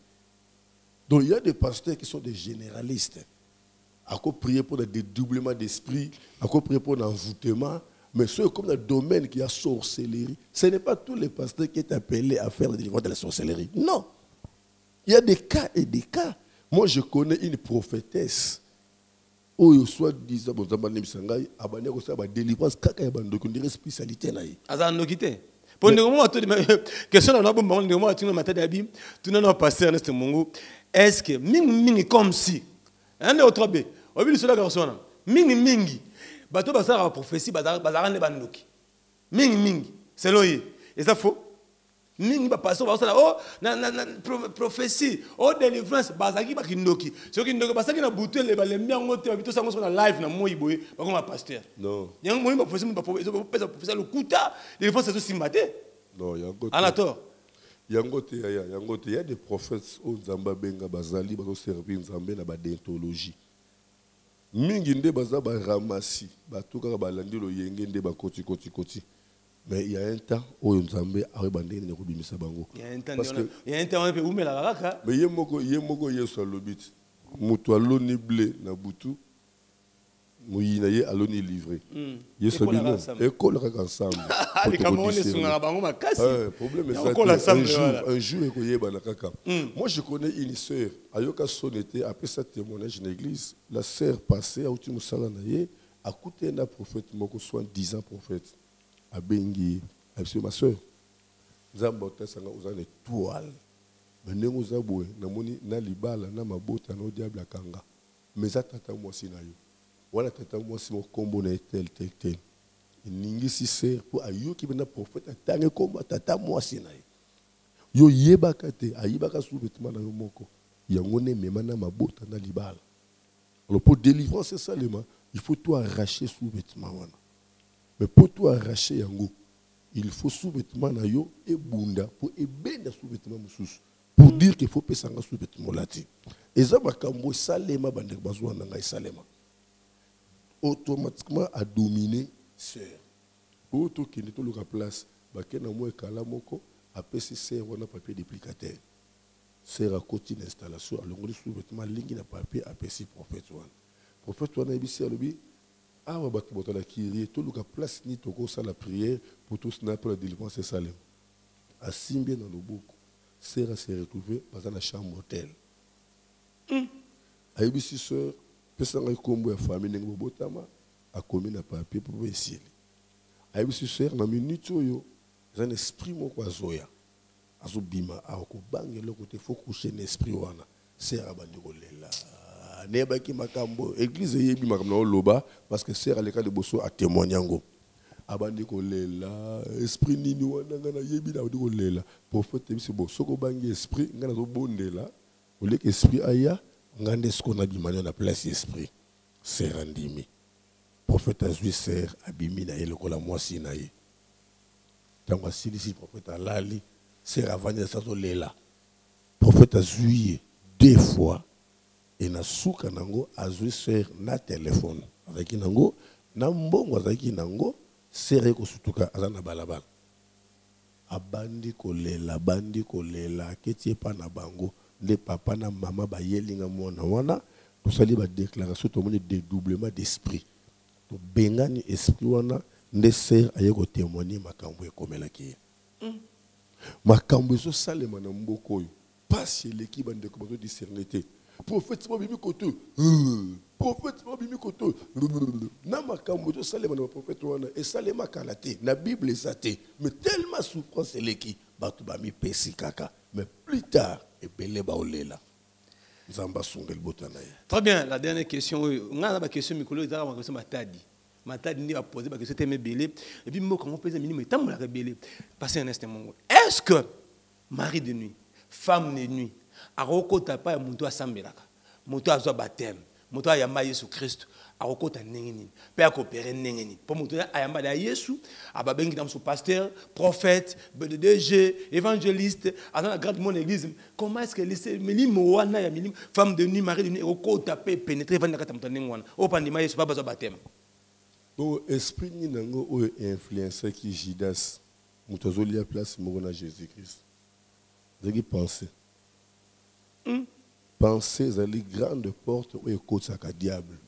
Donc il y a des pasteurs qui sont des généralistes. À quoi prier pour le dédoublement d'esprit, à quoi prier pour l'envoûtement, mais ceux comme dans le domaine qui a sorcellerie, ce n'est pas tous les pasteurs qui sont appelés à faire la délivrance de la sorcellerie. Non. Il y a des cas et des cas. Moi, je connais une prophétesse. Où soit disant, bon, Zambané abandonné aussi à la délivrance, kaka ya bando qu'on dirait spécialité là. Azanokité. Pour nous, moi, question on a bon moment, moi, tu nous matin d'habit, tu nous as passé en ce moment. Est-ce que mingi comme si un autre bé, au milieu de la garçon, mingi, bateau bazar a prophétie, bazar ne bandoki. Mingi, c'est loyer. Et ça faux. Mingi ba passer bazar oh na prophétie, oh délivrance, bazaki ba kindoki. Ce qui ndoki bazaki na bouté les balem bien ngote habito ça sur la live na moi iboye, ba comme pasteur. Non. Yang moi ba prophétie ba prophétie le kuta, délivrance c'est aussi maté. Non, il y a encore. Anator. Il y a des prophètes au Zamba Benga Bazali qui servir Nzambe na ba déontologie. Mingi nde baza ba ramasi, ba tuka ba landi lo yenge nde ba koti. Mais il y a un temps où Nzambe a bandé ne kobimisa bango. Il y a un temps on peut umela kaka. Mais yemoko yeso lobit. Mutu aloni blé na butu. Mouyina ye aloni livré. Yeso bino école kaka ensemble. Les Camerounais sont à bango makasi. Problème un jour ekoyeba na kaka. Moi je connais une sœur ayoka sonete après sa témoignage dans l'église. La sœur passée à outi musala na ye a coûté un prophète moko soit 10 ans prophète. A bengi absolument ma sœur. Nzamba sanga uzane toile. Menengo zabwe na moni na libala na mabota na diable akanga. Mais atata moi sinayo. Wala tata moi si mon combo na tel. Ningi si sœur pour ayoki bena prophète atange komba tata moi sinayo. Yo yebaka te ayibaka sous vêtement na yo moko. Yango ne mema na mabota na libala. Alors pour délivrance c'est ça il faut tout arracher sous vêtement wana. Mais pour tout arracher yango, il faut sous-vêtement na yo et bunda pour ebenda sous-vêtement mususu. Pour dire qu'il faut pesanga sous-vêtement lati. Et ça makambo salema bandek bazwa na ngai salema. Automatiquement a dominé sœur. Auto qui ne to loka place, ba kena mo ekala moko apesi sœur wana papier duplicateur. Sœur a continué l'installation alongoli sous-vêtement lingi na papier apesi prophète wana. Prophète wana ebisi alobi ah ouais bato botala kiri to luka place ni toko sa la prière pour tous na pour la délivrance salem asimbi dans le boko sera se retrouver dans la chambre hôtel ayebisi sœur pesanga kombo ya famille ngo botama a commis na papier pour essayer ayebisi sœur na minute oyo un esprit moko azoya azobima ako bangelo côté faut coucher l'esprit wana sera bandi kolela neba ki makambo église yebi makambo loba parce que sœur aleka de bosso a témoignango abandi ko lela esprit nini wana ngana yebi na ko lela prophète biso bosso ko bangi esprit ngana zo bondela ole que esprit aya ngande ce qu'on a dit na place esprit sœur andimi prophète azui sœur abimi na ele ko la mwasi na ye tango silisi prophète alali sœur avanya sa zo lela prophète azui 2 fois. Et na souka nango azui sœur na téléphone avec nango na mbongo avec nango sere ko sutuka azana balabala abandi kolela ketie pa na bango le papa na mama ba yelinga mona wana to sali ba déclaration to moni dédoublement d'esprit to bengani esprit wana nde sœur aye ko témoigner makambo e komela ki makambo so salema na mboko yo pas chez l'équipe bande ko bazo discerner prophète m'a bimi koto na ma makambo to salema na prophète wana et salema kalate na Bible esate mais tellement souffrance eleki batu ba mi pesi kaka mais plus tard et belé ba olela nzamba sungel botana. Très bien, la dernière question on a la question mikolo ezaka ma question matadi ni va poser ba question teme belé et puis mo comment pesa minimum tant la rebelle passer un instant mon. Est-ce que mari de nuit, femme de nuit a rekota pa muntu asambelaka muntu azwa baptême muntu ayamba Yesu Christ akokota ndenge nini pe akopere ndenge nini po moto ayamba ya Yesu ababengi na son pasteur prophète DG évangéliste dans la grande mon église comment est-ce que les milimo wana ya milimo femme de nuit mari de nuit akokota pe pénétrer vanda kata moto ndenge wana opandima Yesu baba za baptême bon esprit ni nango o influencer qui Judas moto zoli a place mo na Jésus Christ de penser penser à les grandes portes où il y a un diable.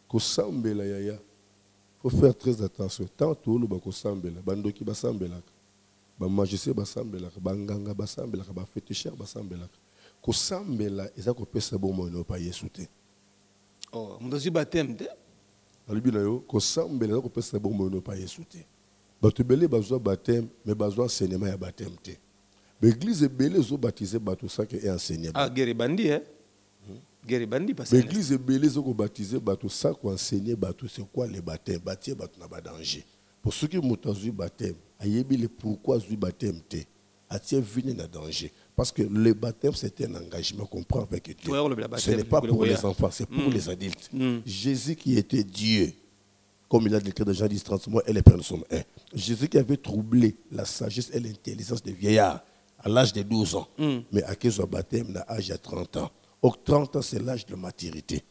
Ko sambela yaya. Faut faire très attention. Tant tout le bako sambela, bandoki ba sambela, ba magicien ba sambela, ba nganga ba sambela, ba féticheur ba sambela. Ko sambela eza ko pesa bon mo no pa yesuté. Oh, mon dossier baptême te. Alibi na yo ko sambela eza ko pesa bon mo no pa yesuté. Ba te belé bazwa baptême, mais bazwa enseignement ya baptême te. L'église est belle, ils ont baptisé tout ça qui est enseigné. Ah, Guéribandi, hein? Guéribandi, parce que. L'église est belle, ils ont baptisé tout ça qui est enseigné, c'est quoi les baptêmes? Baptême, n'a pas danger. Pour ceux qui ont eu baptême, ayebi pourquoi eu baptême te? A-t-il venu dans danger? Parce que le baptême, c'est un engagement qu'on prend avec Dieu. Ce n'est pas pour les enfants, c'est pour les adultes. Jésus qui était Dieu, comme il a déclaré dans Jean 10, 30 mois, et les pères sont un. Jésus qui avait troublé la sagesse et l'intelligence des vieillards à l'âge de 12 ans, mais à quel soit baptême à l'âge de 30 ans. Donc 30 ans, c'est l'âge de maturité.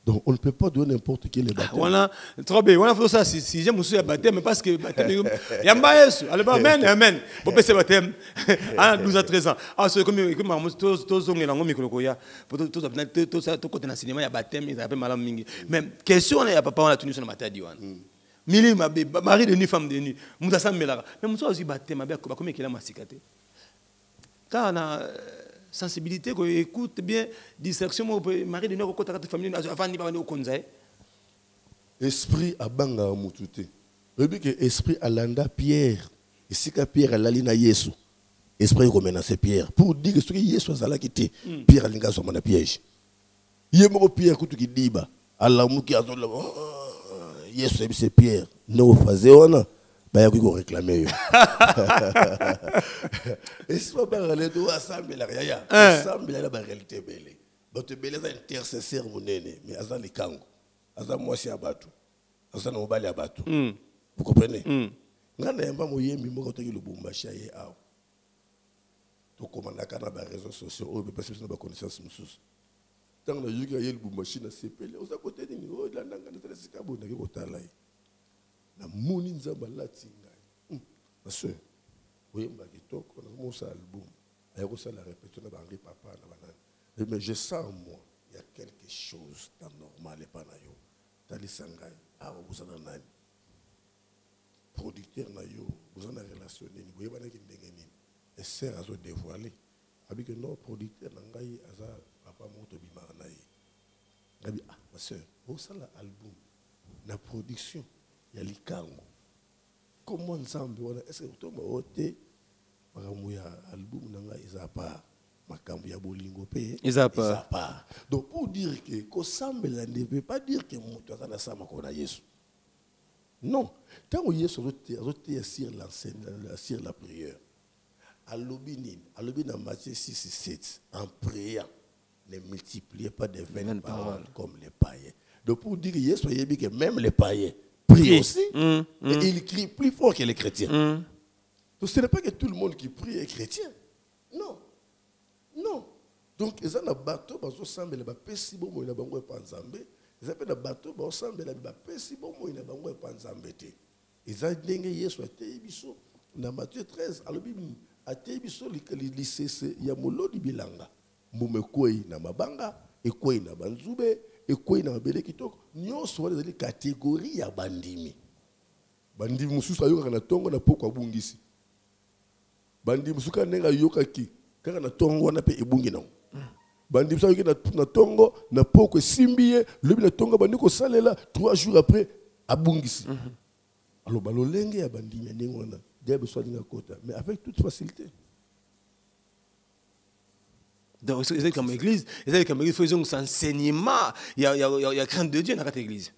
Donc on ne peut pas donner n'importe qui les baptêmes. Voilà, trop bien. On a fait ça si j'aime aussi le baptême, parce que baptême, il y a un baïs. Allez, amen, amen. Pour passer le baptême, à 12 à 13 ans. Ah, c'est comme tous les gens qui ont tout côté d'enseignement, il y a baptême, il y a malam mingi. Mais question, il y a papa, on a tenu sur le matin d'Iwan. Mili, mari de nuit, femme de nuit. Moussa Samela. Mais Moussa aussi baptême, comment il a massicate. Quand on a sensibilité, qu'on écoute bien, distraction, mari de nuit, quand on a famille, avant de parler au conseil. Esprit à banga mutute. Le but que esprit à landa Pierre. Et si que Pierre a l'alina Yesu. Esprit comme menacer Pierre. Pour dire que ce que Yesu a la quitté, Pierre a l'inga sur mon piège. Yemo Pierre kutu ki diba. Allah muki azola. Yesu c'est Pierre. Nous faisons bah il faut réclamer. Et soit par les deux assemblées la yaya. Assemblée la réalité belle. Donc belle ça intercesseur monene mais azan les kango. Azan moi c'est abatu. Azan no bali abatu. Vous comprenez? Ngana yamba moyembi moko to ki lubumbashi ye aw. To komanda kana ba réseaux sociaux o be parce que ba connaissance mususu. Tant na yuki ye lubumbashi na sepele oza côté ni o la ndanga na tsika bona ke kotala yi. Na moni nzamba lati ngai. Parce que oyemba kitoko na mo sa album. Ayo ko sa la répétition na bangi papa na banana. Mais je sens en moi il y a quelque chose d'anormal et pas na yo. Tali sangai awa bozana nani. Producteur na yo bozana relationné ni boyeba na ki ndenge nini. Et sert à se dévoiler. Avec non producteur na ngai aza papa moto bima na yi. Ngabi ah ma sœur, o sa la album na production ya likango. Comment ensemble wana est-ce que to maote makambo ya album na ngai eza pa makambo ya bolingo pe eza pa. Donc pour dire que ko sambela ne veut pas dire que moto azana sama ko na Yesu. Non, tant que Yesu azote sur l'enseignement, sur la prière. À l'obénin dans Matthieu 6 et 7, en priant, ne multipliez pas des vaines paroles comme les païens. Donc pour dire que Yesu a dit que même les païens prient aussi, et ils crient plus fort que les chrétiens. Donc ce n'est pas que tout le monde qui prie est chrétien. Non. Non. Donc ils ont un bateau, ils ont semblé le péché, bon, ils ont pas nzambe. Ils ont un bateau, ils ont semblé le péché, bon, ils ont pas nzambe. Ils ont dit que Yesu a été biso. Dans Matthieu 13, à la Bible, a été biso il y a molo di bilanga. Mume koi na mabanga, et koi na banzube, et koi na mabele kitoko. Nyon soit les catégories ya bandimi. Bandimi mususu ayoka na tongo na poko abungisi. Bandimi musuka nenga yoka ki, kaka na tongo na pe ebungi na. bandi ça na tongo na poko simbiye lobi na tongo bandi ko salela 3 jours après abungisi alors balolenge ya bandi ndenge wana dia besoin de kota mais avec toute facilité. Donc c'est comme église, c'est comme église faisons un enseignement, il y a crainte de Dieu dans cette église.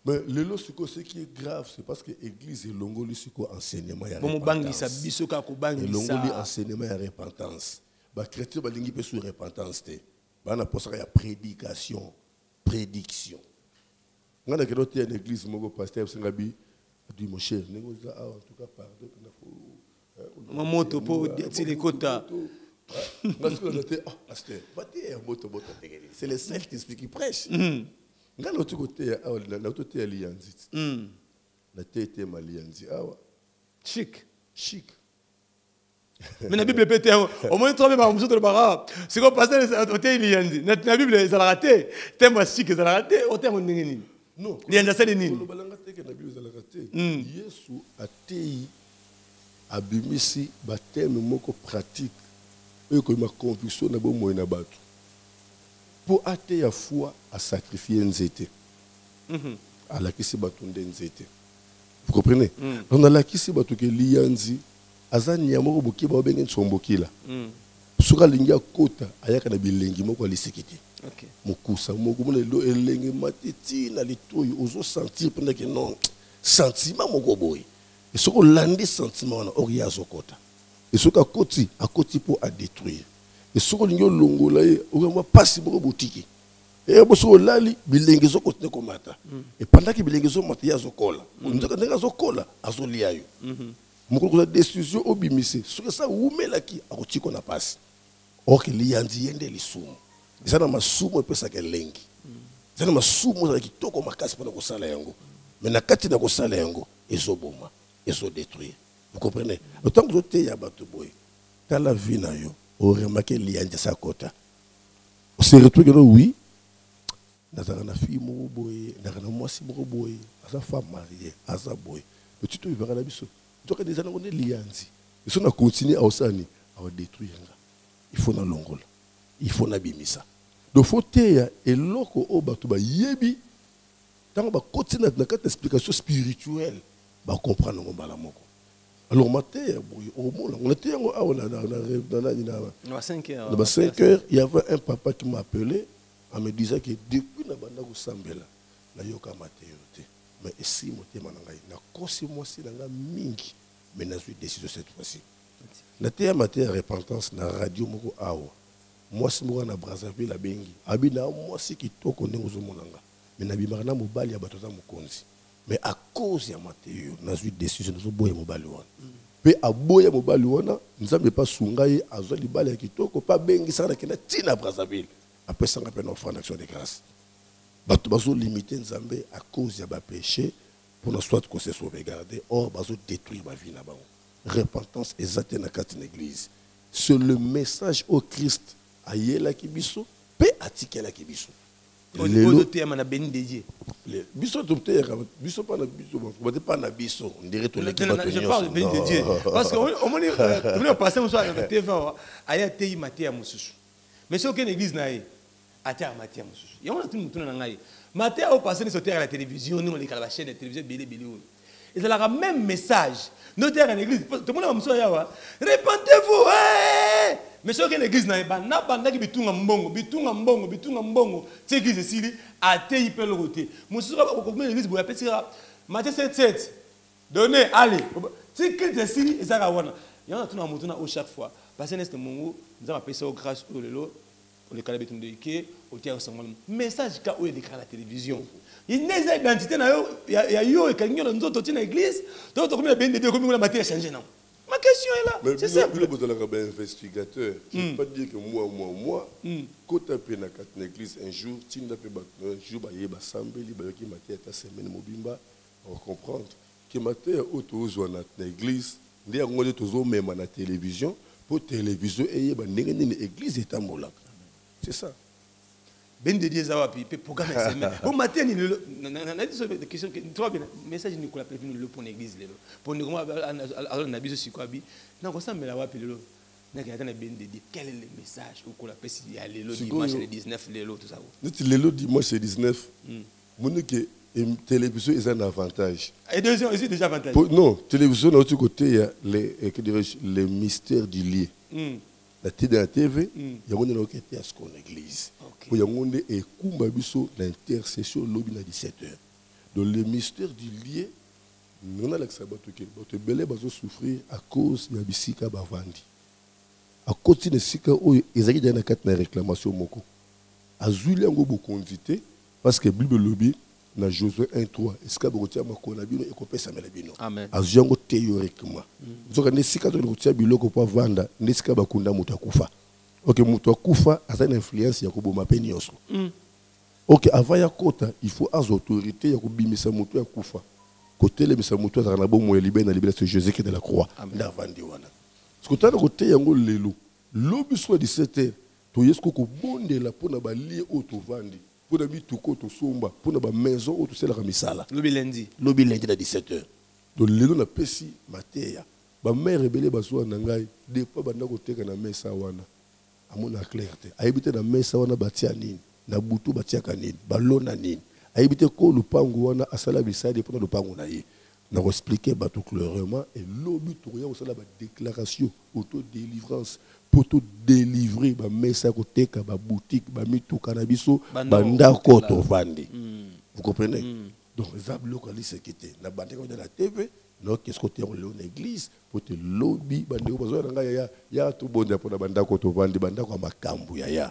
Mais le lot ce qui est grave c'est parce que l'église est longoli siko enseignement ya repentance. Bon bangisa biso ka ko bangisa. Longoli enseignement ya repentance. Ba chrétien ba lingi pe sur repentance te. Ba na posa ya prédication. Ngana ke lote en église moko pasteur Singabi dit mon cher, négoza en tout cas pardon na fo. Mon moto po ti les quotas. C'est le seul qui prêche. Nga l'autre côté à Lianzi. La tête est Malianzi. Chic. Mais la Bible pété. Au moins, tu as même de bara. C'est comme passer au thé Lianzi. La Bible, ça l'a raté. Thème chic, ça l'a raté. Au thème Nini. Non. Lianzi, c'est Nini. La Bible, ça l'a raté. Yesu a tei abimisi baptême moko pratique. Et que ma conviction n'a pas moyen battre. Pour athée à foi à sacrifier nzete. À la kisi batunde nzete. Vous comprenez? On a la kisi batuke lianzi azani yamoko boki ba bengen sombokila. Sura lingia kota ayaka na bilengi moko alisikiti. OK. Mokusa moko mona lo elengi matiti na litoyi ozo sentir pendant que non sentiment moko boy. Et ce qu'on landi sentiment on oria zokota. Et ce qu'à côté pour à détruire. Et ce qu'on y a longola, on va passer pour boutique. Et on va lali bilengezo continue comme mata. Et pendant que bilengezo mata ya zokola, on dit que nega zokola azoliayo. Mon ko décision obimise. Ce que ça oumela ki akoti qu'on a passe. Or que liandi yende lisumu. Ça na masumu pe sa kelengi. Ça na masumu za kitoko makasi pona ko sala yango. Mais na kati na ko sala yango ezoboma, ezo détruire. Vous comprenez? Autant que tu es à Batoboy, dans la vie, on remarque qu'il y a un sakota. On se retrouve que oui, dans la fille, dans la moitié, dans la femme mariée, dans la boy. Mais tu te verras la biso. Donc, des années, on est liés. Et si on continue à osani, à détruire. Il faut dans l'ongol. Il faut n'abimisa. Donc, il faut te et l'oko au Batoba yebi. Tant qu'on continue dans cette explication spirituelle, on comprend le mot. Alors, on était à 5 heures, il y avait un papa qui m'a appelé en me disant que depuis la bande de Sambela, la yoka matéoté. Mais si moi, je suis mingi, mais je suis décidé cette fois-ci. La terre maté repentance na radio moko awa. Moi, si moi na Brazzaville la bengi, abina moi si qui toko nengozo monanga. Mais na bimarana mobali ya batoza mokonzi. Mais à cause de Mathéo, nous avons eu des décisions de boyer mobali wana. Mais à boyer mobali wana, nous n'avons pas sungaye à zoli bali kitoko pas bengi ça na kena tina Brazzaville. Après ça on appelle une offrande d'action de grâce. Bato bazo limiter Nzambe à cause de ba péché pour nous soit qu'on se sauvegarder or bazo détruire ma vie là-bas. Repentance exacte na kati na église. C'est le message au Christ ayela kibiso pe atikela kibiso. Au niveau de thème, on a béni dédié. Biso pas na biso, on dirait tout le monde. Je parle de béni dédié. Parce qu'on est passé au soir à TV, à y a maté à Moussou. Mais c'est aucune église n'a eu à terre maté à Moussou. Il y a un tout le monde maté au passé sur terre à la télévision, nous on est à la chaîne de télévision, Bélé. Et c'est le même message. Nous terre en église, tout le monde a Moussou, répentez-vous, mais ce que l'église n'a pas, n'a pas bitunga mbongo, c'est l'église ici, à te hyper le côté. Moi, je suis l'église, vous appelez ça, Matthieu 7, donnez, allez, c'est que c'est ici, et ça va voir. Il y a un tournoi au chaque fois. Parce que c'est mon nous avons appelé ça au grâce au lelo, au le calabéton de Ike, au théâtre sanguin. Message qu'a eu écrit à la télévision. Il n'y a pas d'identité, il y a eu, et quand il y a une église, d'autres comme il y a bien des deux comme la matière changée, non. Ma question est là. C'est simple. Vous avez un investigateur. Je ne veux pas dire que moi, quand tu as fait une église un jour, tu as fait un jour, tu as fait une semaine, on va comprendre que Mathieu, tu as fait une église, tu as fait même à la télévision, pour la télévision, et une église est en Molak. C'est ça. Ben de Dieu Zawa puis programme SMS. Bon matin il le question que toi bien message ni pour l'église pour nous comment alors na biso sikwabi na ko sambela wapi lelo quel est le message ou qu'on appelle si à l'élo dimanche le 19 l'élo tout ça. L'élo dimanche le 19. Mon que télévision est un avantage. Et deuxième aussi déjà avantage. Non, télévision de l'autre côté il y a les mystères du lié. La TV, il y a mon nom qui était à ce qu'on église. Il y a mon et kumba biso l'intercession lobby à 17h. Donc le mystère du lié, nous on a l'accepté que notre belé bazo souffrir à cause de bisika bavandi. À côté de sika o ezaki dans quatre na réclamation moko. Azuli ngo beaucoup invité parce que Bible lobby na Josué 1:3 esika bokotia makona bino ekopesa mela bino. Amen. Azuyango théoriquement. Zoka ne sika to kotia biloko pa vanda ne sika bakunda mutu akufa. OK mutu akufa asa une influence ya koboma pe nyonso. OK avant ya kota il faut az autorité ya kobimisa mutu ya kufa. Côté le misa mutu azana bo mo libé na libé c'est Jésus qui de la croix. Ndavandi wana. Ce que tu as côté yango lelo. Lobi soit 17h. To yesko ko bondela pona ba lié auto vandi. Pona bituko to somba, pona ba maison auto sela misala. Lobi lundi à 17h. Donc lelo na pesi mateya. Ba mère rebelle ba so na ngai de pa banda ko teka na mesa wana. Amona clarté. Ayibite na mesa wana batia nini? Na butu batia kanini? Balona nini? Ayibite ko lupango wana asala bisade pona lupango na ye. N'a expliqué tout clairement et l'objet tout aussi la déclaration auto délivrance pour tout délivrer ba mesa côté ka ba boutique ba mitu cannabiso banda ko to vandi. Vous comprenez? Donc ça bloque ali sécurité na bande ko na TV non qu'est-ce que tu en l'église pour te lobby bande ko bazo nga ya to bonde pour na banda ko to vandi banda ko makambu ya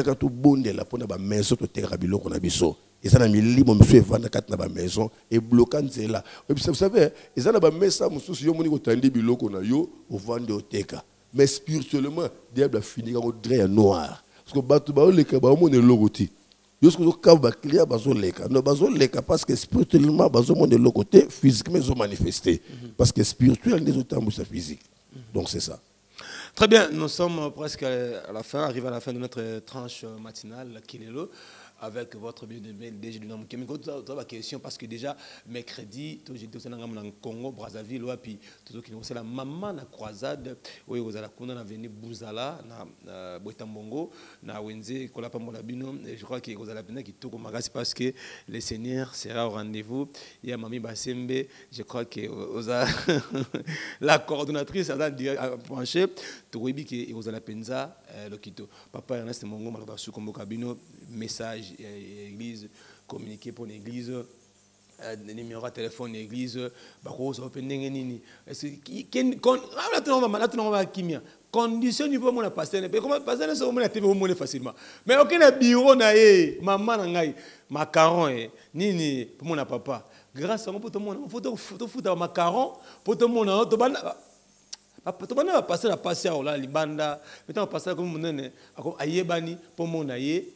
ka to bonde la pour na ba maison to te biloko na biso. Et ça, milimo monsieur vendre quatre na ba maison et bloquant là. Vous savez, et ça na ba mesa mususu yo moni ko tandi biloko na yo au vendre au teka. Mais spirituellement, diable a fini comme drap noir. Parce que batu ba le ka ba mo ne logoti. Yo ce que ka ba client bazo leka. Non bazo leka parce que spirituellement bazo mo ne logoté, physiquement ils ont manifesté. Parce que spirituel les autres ambus physique. Donc c'est ça. Très bien, nous sommes presque à la fin, arrivé à la fin de notre tranche matinale Kilelo. Avec votre bien-aimé DG du nom Kémiko, tu as la question parce que déjà mercredi, j'étais au Congo, Brazzaville, puis tout qui c'est la maman na croisade, où vous allez la avenue Bouzala, na Boitambongo, na Wenze, Kolapa Molabino, et je crois que vous allez la qui tout comme parce que le Seigneur sera au rendez-vous. Il y a Mami Basembe, je crois que la coordonnatrice a penché, tout le que vous allez la penza, le Kito. Papa Ernest Mongo, Malabasu Kombo Kabino, message. Église, communiquer pour l'église, numéro de téléphone l'église, condition niveau mon pasteur, mais comment pasteur ça on a TV on facilement. Mais aucun bureau na maman na ngai macaron nini pour mon papa. Grâce à mon pour tout le monde, photo macaron pour tout le monde to bana. To bana passer la passer là libanda, maintenant passer comme mon ayebani pour mon aye.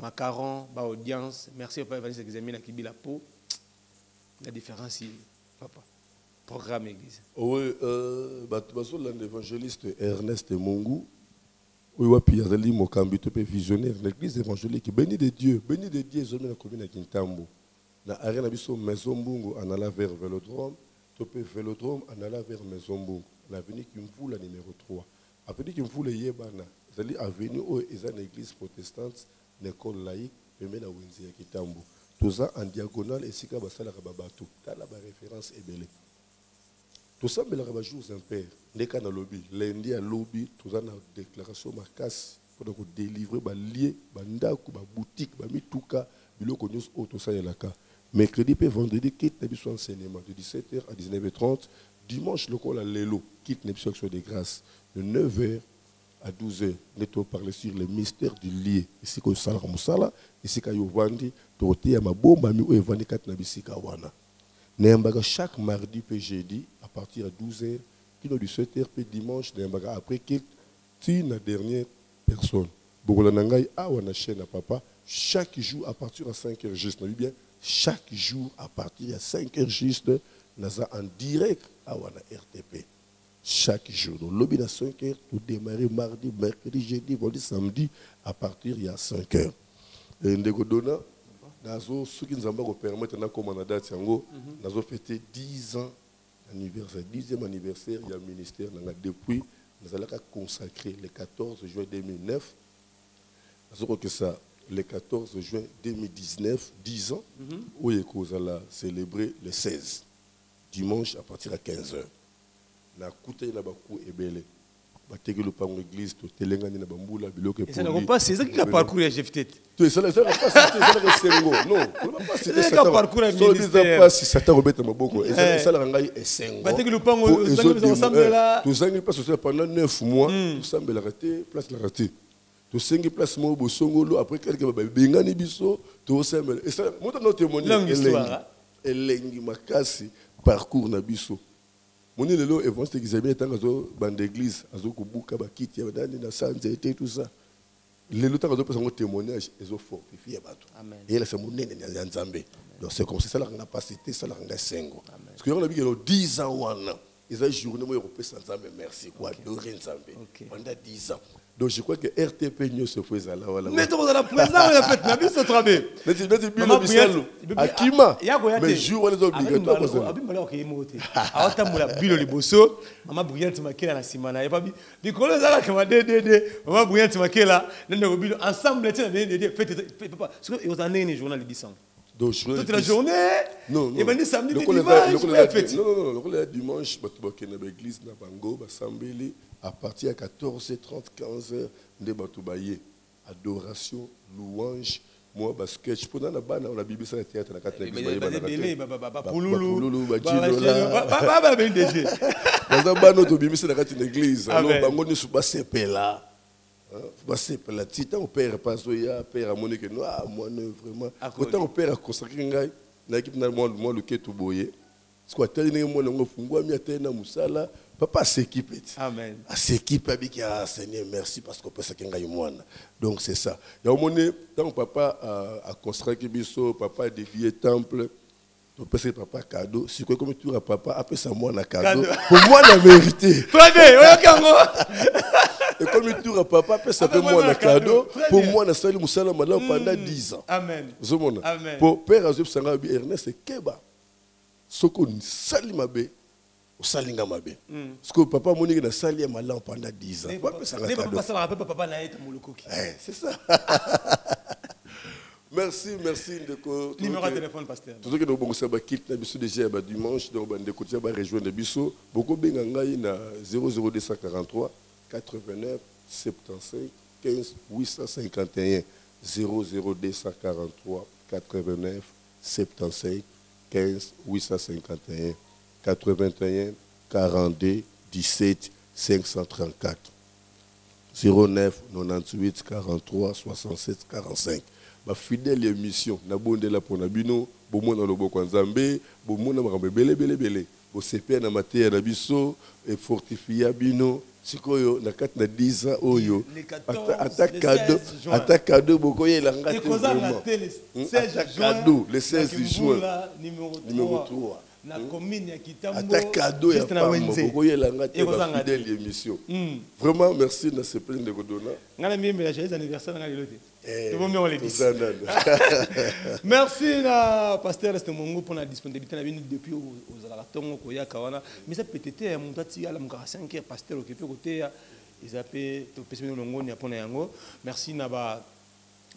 Macaron, audience, merci au Père Evangeliste examiner qui la peau. La différence, papa. Programme église. Oui, l'évangéliste Ernest Mongu, oui, puis il y a des mots visionnaire, l'église évangélique, béni de Dieu, ils ont mis la commune à Kintambo. Dans l'arène de Maison Bungo, en allant vers Vélodrome, topé Vélodrome, en allant vers Maison Bungo. L'avenue Kimfou, la numéro 3. Avenue Kimfou, le Yébana, c'est-à-dire avenue où il y a une église protestante. L'école laïque, mais la Wenzi à Kitambo. Tout ça en diagonale, et si Kabasala Rababatou. T'as la référence est belle. Tout ça, mais la Rabajou, c'est un père. N'est qu'à la lobby. Lundi à lobby, tout ça, dans la déclaration, ma casse, pour délivrer, ma lié, ma ndaku, ma boutique, ma mitouka, bilo konyo, tout ça, y a la cas. Mercredi, puis vendredi, quitte n'habitude enseignement de 17h à 19h30. Dimanche, le col à l'élo, quitte n'habitude action de grâce de 9h. À 12h, nous parler sur le mystère du lié. Ici, quand ça a ici, quand il vandi, il y a ma bombe, il y a vandi 4 nabisika wana. Chaque mardi, puis jeudi, à partir de 12h, qui nous 17h, puis dimanche, après, qui est la dernière personne. Bogolanangai, a wana chaîne à papa, chaque jour à partir de 5h juste. Vous bien, chaque jour à partir de 5h juste, nous en direct à wana RTP. Chaque jour. Donc, lobby à 5 h, tout démarrer mardi, mercredi, jeudi, vendredi, samedi, à partir il y a 5 h. Et Ndegodona, ceux qui nous ont permis de comme on a date, nous avons fêté 10 ans anniversaire, 10e anniversaire, il y a un ministère depuis nous allons consacrer le 14 juin 2009. Je crois que ça, le 14 juin 2019, 10 ans, où il allons célébrer le 16, dimanche à partir de 15h. Na koute na baku ebele. Bateki le pango église to telengani na bambula biloko et ça ne pas c'est ça qui a parcouru à GFT. Tu ça ne pas c'est ça non, on va pas citer ça parcours à ministère. Pas si Satan rebête maboko et ça la ngai esengo. Bateki le pango ensemble là. Tu zangi pas sur pendant 9 mois, tout semble la raté, place la raté. Tu sengi place mo bosongolo après quelques bengani biso, tu semble et ça montre notre témoignage elengi makasi parcours na biso. Mon lelo évangile examiné tant que bande d'église azo kubuka bakiti badani na santé tout ça. Lelo tant que personne un témoignage ezo fortifier bato. Amen. Et là c'est mon nene na nzambe. Donc c'est comme ça la capacité ça la nga sengo. Parce que on a vu que 10 ans wana ils ont journée moi européen sans nzambe merci quoi adorer nzambe pendant 10 ans. Donc je crois que RTP News se faisait là voilà. Mais tu as la présence la fête na biso travail. Mais bien bisalo. Akima. Mais jour on est obligatoire parce que abimala ko yimote. Awatamula bilo liboso, mama Brillante Makela na simana. Et pas bikolo zala kama DDD, mama Brillante Makela, nende ko bilo ensemble tena DDD fête papa. Ce que aux années les journal 10 ans. Donc toute la journée. Non. Et ben samedi dimanche. Non, le dimanche bato na l'église na bango basambeli. À partir de 14h30, 15h, nous avons adoration, louange, moi, sketch. Pendant la bande, on a Bible sur le théâtre. On a quatre églises. Alors, on ne pas là. On père pas soya, père à Monique Noir, moi, vraiment. Autant on père à consacrer l'équipe dans moi, le quai tout boyé. Ce qu'on a tenu, moi, on a fungua, mi a tenu musala. Papa s'équipe. Amen. S'équipe avec Seigneur, merci parce qu'on peut se gagner moins. Donc c'est ça. Il y a un moment tant papa a construit biso, papa a dédié temple. On peut se papa cadeau. Si quoi comme tu as papa après ça moi un cadeau. Pour moi la vérité. Très bien. Et comme tu as papa après ça pour moi un cadeau. Pour moi na sali musala malao pendant 10 ans. Amen. Amen. Pour père Azub Sangabi Ernest Keba. Soko sali mabe. Au salinga mabe. Parce que papa monique na sali ya malin pendant 10 ans. Papa na été molokoki. C'est ça. Merci ndeko. Numéro de téléphone pasteur. Tout ce que nous bongo saba quitte na biso déjà ba dimanche donc ba ndeko tia ba rejoindre biso boko benga ngai na 00243 89 75 15 851 00243 89 75 15 851 81 42 17 534 09 98 43 67 45. Ma fidèle émission na bonde la pour nabino bomo na loboko nzambe bomo na makambe belé bo CP na matière na biso et fortifier bino sikoyo na 4 na 10 ans oyo attaque cadeau boko yela ngati le 16 juin numéro 3 na commune ya Kitambo attaque cadeau ya pamba boko yela ngati ba fidèle émission vraiment merci na ce plein de godona ngala mimbe la joyeux anniversaire ngala lote tout bon on les dit merci na pasteur Estemongo pour la disponibilité na bino depuis aux alatongo ko ya kawana mais ça peut-être ya mutati ala mukara 5 pasteur occupé côté ya izape to pesino longoni apona yango merci na ba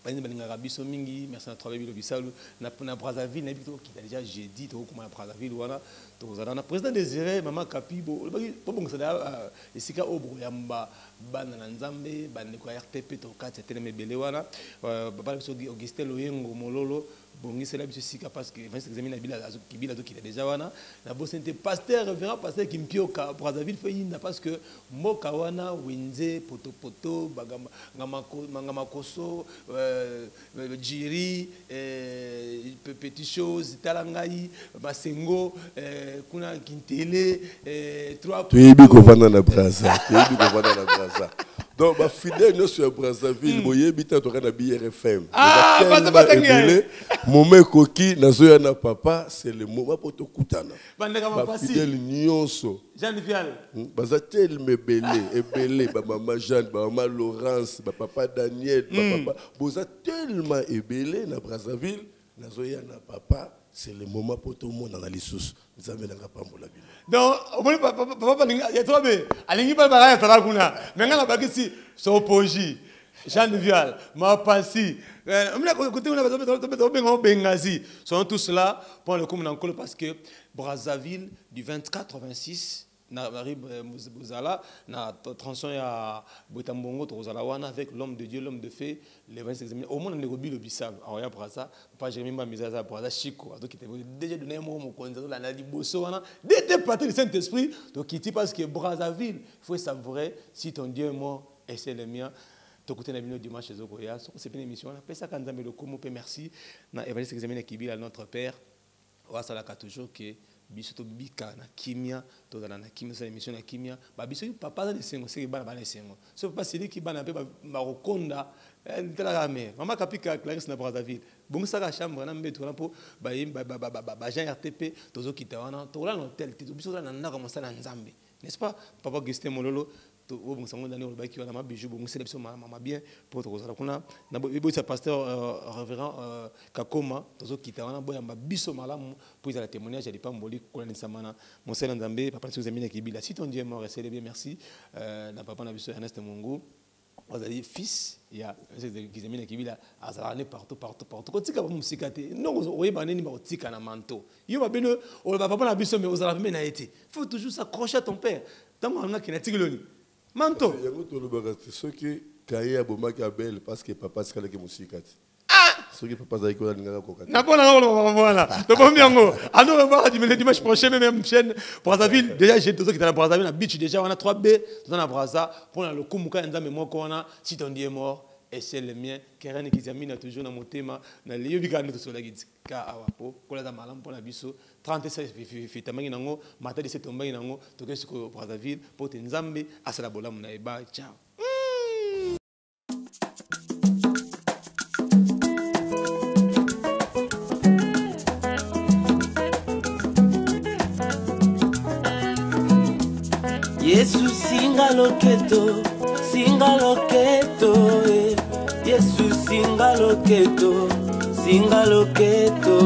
merci à travailler le Bissau na Brazzaville na bito qui déjà jeudi to comment Brazzaville wana to na président Désiré maman Kapibo po bongo ça esika obro yamba bana na nzambe bande ko RTP to 4 tele mebele wana papa biso Augustin Loyengo mololo bongi c'est là biso sika parce que vingt examiner bila kibila to qui déjà wana na bosente pasteur révérend pasteur Kimpioka Brazzaville feyinda parce que moka wana wenze poto bagamba ngama koso Jiri, petit chose, Talangaï, Basengo, Kuna Kintele, 3 Tu na Brazza. Donc, ma fidèle, nous sommes à Brazzaville, moi, j'habite à BRFM. Ah, mon coquille, nazoya na papa, c'est le moment pour te koutana. Ma fidèle, nyonso. Jeanne Vial. Bazatel me belé, maman Jeanne, maman Laurence, papa Daniel, papa. Boza tellement ébélé na Brazzaville, nazoya na papa, c'est le moment pour tout le monde dans les sous. Nous avons un pambola. Donc, papa, il y a trop de. Alingi pas pareil à Taraguna. Mais quand on a ici, Sopoji, Jean de Vial, Mapassi, Bengazi, sont tous là pour le commun en colo parce que Brazzaville, du 24 au 26, na Buzala, na transition à Butambongo, Tozalawana avec l'homme de Dieu, l'homme de fée, les 26 examinés. Au monde, on est au Bilo Bissab. Alors, il y a pour ça, pas Jérémy Mizaza, pour ça, Chico, donc il était déjà donné un mot, mon conducteur, la Liboso, dès que tu du Saint-Esprit, donc il dit parce que Brazzaville, il faut savourer si ton Dieu est mort et c'est le mien. Tu écoutes la vidéo dimanche chez Zogoya, c'est une émission. On appelle ça quand le Komo, merci. Na évangeliste examiné qui vit à notre Père. On va s'alaka toujours que biso bika na kimia to na kimia sa émission na kimia ba biso papa za lesengo c'est bana bana lesengo so pas celui qui bana pe ba rokonda tela la mère maman kapika Clarisse na Brazzaville bongo saka chambre na mbeto na po ba Jean RTP tozo kitawana to la hôtel to biso na ndaka mosala nzambe n'est-ce pas papa Augustin Mololo to bongo sango ndani o ba ki wana ma bijou bongo c'est biso mama bien pour to kozala kuna na bo sa pasteur révérend Kakoma tozo kitawana boya ma biso malamu pour la témoignage à pas mboli ko na samana mon sel nzambe papa si vous aimez kibila si ton Dieu est mort c'est bien merci na papa na biso Ernest Mungu vous avez fils il y a qui aiment kibila azalane partout quand tu as musikate non oye baneni ba otika na manto yo ba beno o ba papa na biso mais vous avez na été faut toujours s'accrocher à ton père tant on a qui na tikiloni manto yango to lobaka ce que kaye abomaki abel parce que papa sikala ke musikate ce que papa zaki ko ngaka ko kata na bona voilà to bombi yango ando on va dimanche prochain même chaîne Brazzaville déjà j'ai tout ça qui est dans Brazzaville na beach déjà on a 3B dans la Brazza pour le kumuka nzambe moko wana si ton Dieu est mort et c'est le mien Keren qui zamina toujours na motema na liyo bikana to sola gitsika awapo kola za malam pour la biso 36 fitamangi nango mata 17 tombangi nango to ke siko Brazzaville pour nzambe asala bolamu na eba ciao. Yesu singa loketo Yesu singa loketo singa loketo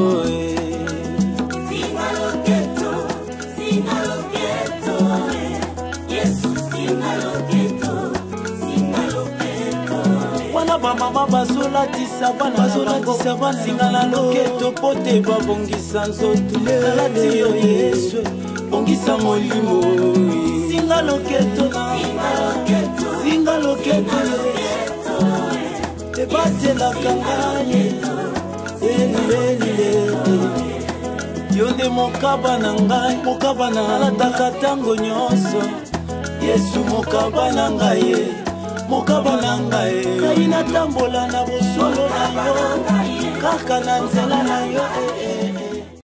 Yesu singa loketo wana bamama bazolatisa bana singa na loketo pote babongisa nzoto alati yo Yesu bongisa molimo singa loketo ebatela kangaye yo nde mokaba na ngai mokaba na alataka ntango nyonso Yesu mokaba na ngai ngai natambola na bosolo na yo kaka na nzela na yo